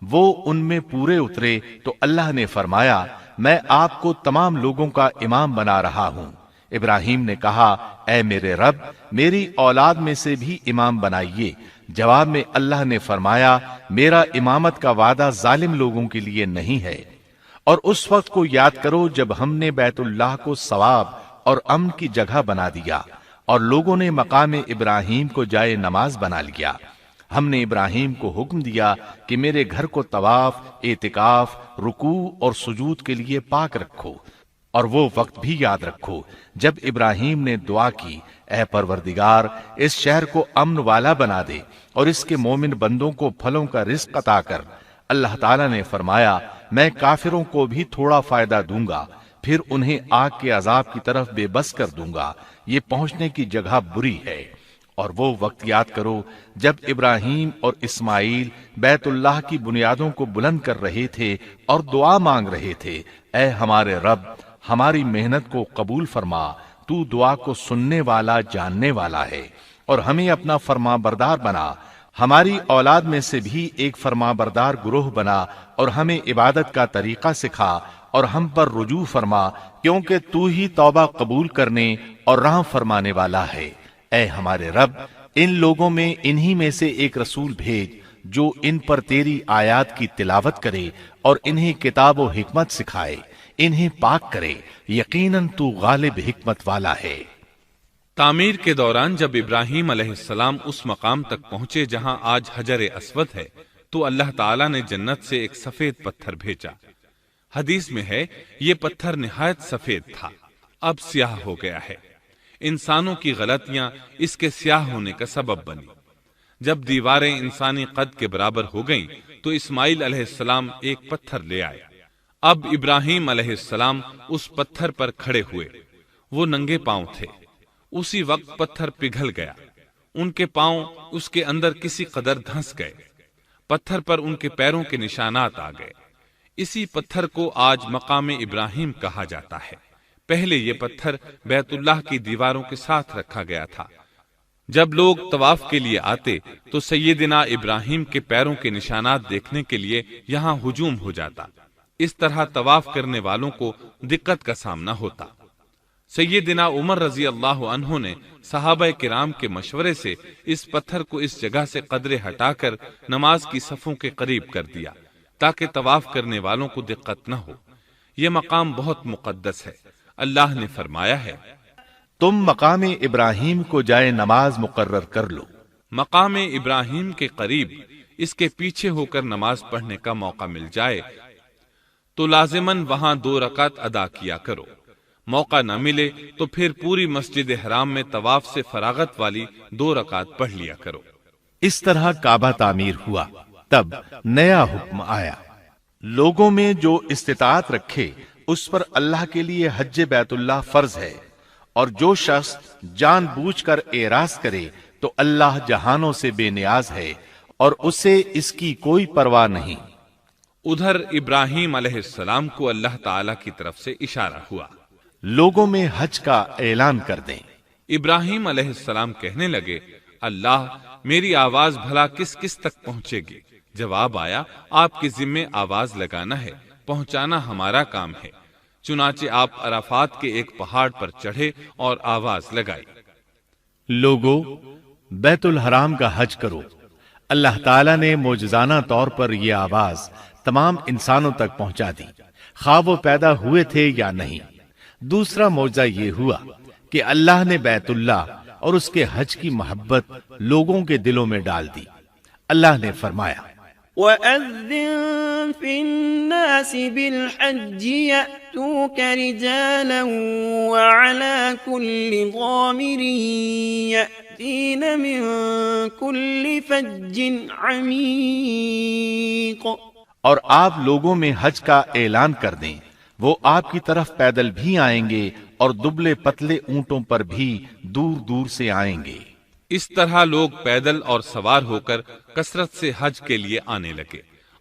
وہ ان میں پورے اترے تو اللہ نے فرمایا میں آپ کو تمام لوگوں کا امام بنا رہا ہوں۔ ابراہیم نے کہا اے میرے رب، میری اولاد میں سے بھی امام بنائیے۔ جواب میں اللہ نے فرمایا میرا امامت کا وعدہ ظالم لوگوں کے لیے نہیں ہے۔ اور اس وقت کو یاد کرو جب ہم نے بیت اللہ کو ثواب اور امن کی جگہ بنا دیا اور لوگوں نے مقام ابراہیم کو جائے نماز بنا لیا۔ ہم نے ابراہیم کو حکم دیا کہ میرے گھر کو طواف، اعتکاف، رکوع اور سجود کے لیے پاک رکھو، اور وہ وقت بھی یاد رکھو جب ابراہیم نے دعا کی اے پروردگار اس شہر کو امن والا بنا دے اور اس کے مومن بندوں کو پھلوں کا رزق عطا کر۔ اللہ تعالیٰ نے فرمایا میں کافروں کو بھی تھوڑا فائدہ دوں گا، پھر انہیں آگ کے عذاب کی طرف بے بس کر دوں گا، یہ پہنچنے کی جگہ بری ہے۔ اور وہ وقت یاد کرو جب ابراہیم اور اسماعیل بیت اللہ کی بنیادوں کو بلند کر رہے تھے اور دعا مانگ رہے تھے، اے ہمارے رب، ہماری محنت کو قبول فرما، تو دعا کو سننے والا جاننے والا ہے، اور ہمیں اپنا فرما بردار بنا، ہماری اولاد میں سے بھی ایک فرما بردار گروہ بنا، اور ہمیں عبادت کا طریقہ سکھا، اور ہم پر رجوع فرما، کیونکہ تو ہی توبہ قبول کرنے اور رحم فرمانے والا ہے۔ اے ہمارے رب، ان لوگوں میں انہی میں سے ایک رسول بھیج جو ان پر تیری آیات کی تلاوت کرے اور انہیں کتاب و حکمت سکھائے، انہیں پاک کرے، یقیناً تو غالب حکمت والا ہے۔ تعمیر کے دوران جب ابراہیم علیہ السلام اس مقام تک پہنچے جہاں آج حجر اسود ہے تو اللہ تعالیٰ نے جنت سے ایک سفید پتھر بھیجا۔ حدیث میں ہے یہ پتھر نہایت سفید تھا، اب سیاہ ہو گیا ہے۔ انسانوں کی غلطیاں اس کے سیاہ ہونے کا سبب بنی۔ جب دیواریں انسانی قد کے برابر ہو گئیں تو اسماعیل علیہ السلام ایک پتھر لے آئے۔ اب ابراہیم علیہ السلام اس پتھر پر کھڑے ہوئے، وہ ننگے پاؤں تھے۔ اسی وقت پتھر پگھل گیا، ان کے پاؤں اس کے اندر کسی قدر دھنس گئے، پتھر پر ان کے پیروں کے نشانات آ گئے۔ اسی پتھر کو آج مقام ابراہیم کہا جاتا ہے۔ پہلے یہ پتھر بیت اللہ کی دیواروں کے ساتھ رکھا گیا تھا۔ جب لوگ طواف کے لیے آتے تو سیدنا ابراہیم کے پیروں کے نشانات دیکھنے کے لیے یہاں ہجوم ہو جاتا۔ اس طرح طواف کرنے والوں کو دقت کا سامنا ہوتا۔ سیدنا عمر رضی اللہ عنہ نے صحابہ کرام کے مشورے سے اس پتھر کو اس جگہ سے قدرے ہٹا کر نماز کی صفوں کے قریب کر دیا تاکہ طواف کرنے والوں کو دقت نہ ہو۔ یہ مقام بہت مقدس ہے۔ اللہ نے فرمایا ہے، تم مقام ابراہیم کو جائے نماز مقرر کر لو۔ مقام ابراہیم کے قریب اس کے پیچھے ہو کر نماز پڑھنے کا موقع مل جائے تو لازماً وہاں 2 رکعت ادا کیا کرو۔ موقع نہ ملے تو پھر پوری مسجد حرام میں طواف سے فراغت والی 2 رکعت پڑھ لیا کرو۔ اس طرح کعبہ تعمیر ہوا۔ تب نیا حکم آیا، لوگوں میں جو استطاعت رکھے اس پر اللہ کے لیے حج بیت اللہ فرض ہے، اور جو شخص جان بوجھ کر اعراض کرے تو اللہ جہانوں سے بے نیاز ہے اور اسے اس کی کوئی پرواہ نہیں۔ ادھر ابراہیم علیہ السلام کو اللہ تعالی کی طرف سے اشارہ ہوا، لوگوں میں حج کا اعلان کر دیں۔ ابراہیم علیہ السلام کہنے لگے، اللہ، میری آواز بھلا کس کس تک پہنچے گی؟ جواب آیا، آپ کے ذمے آواز لگانا ہے، پہنچانا ہمارا کام ہے۔ چنانچہ آپ عرفات کے ایک پہاڑ پر چڑھے اور آواز لگائی، لوگو، بیت الحرام کا حج کرو۔ اللہ تعالیٰ نے معجزانہ طور پر یہ آواز تمام انسانوں تک پہنچا دی، خواہ وہ پیدا ہوئے تھے یا نہیں۔ دوسرا معجزہ یہ ہوا کہ اللہ نے بیت اللہ اور اس کے حج کی محبت لوگوں کے دلوں میں ڈال دی۔ اللہ نے فرمایا، وَأَذِّن فِي النَّاسِ بِالْحَجِّ يَأْتُوكَ رِجَالًا وَعَلَى كُلِّ ضَامِرٍ يَأْتِينَ مِن كُلِّ فَجٍّ عَمِيقٍ۔ اور آپ لوگوں میں حج کا اعلان کر دیں، وہ آپ کی طرف پیدل بھی آئیں گے اور دبلے پتلے اونٹوں پر بھی دور دور سے آئیں گے۔ اس طرح لوگ پیدل اور سوار ہو کر کثرت سے حج کے لیے آنے لگے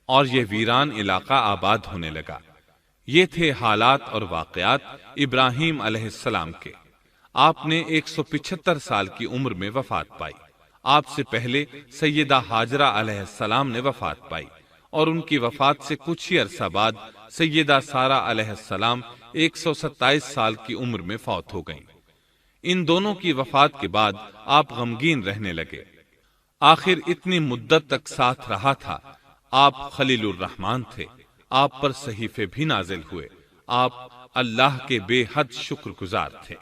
اور یہ ویران علاقہ آباد ہونے لگا۔ یہ تھے حالات اور واقعات ابراہیم علیہ السلام کے۔ آپ نے 175 سال کی عمر میں وفات پائی۔ آپ سے پہلے سیدہ ہاجرہ علیہ السلام نے وفات پائی اور ان کی وفات سے کچھ ہی عرصہ بعد سیدہ سارہ علیہ السلام 127 سال کی عمر میں فوت ہو گئیں۔ ان دونوں کی وفات کے بعد آپ غمگین رہنے لگے۔ آخر اتنی مدت تک ساتھ رہا تھا۔ آپ خلیل الرحمن تھے، آپ پر صحیفے بھی نازل ہوئے، آپ اللہ کے بے حد شکر گزار تھے۔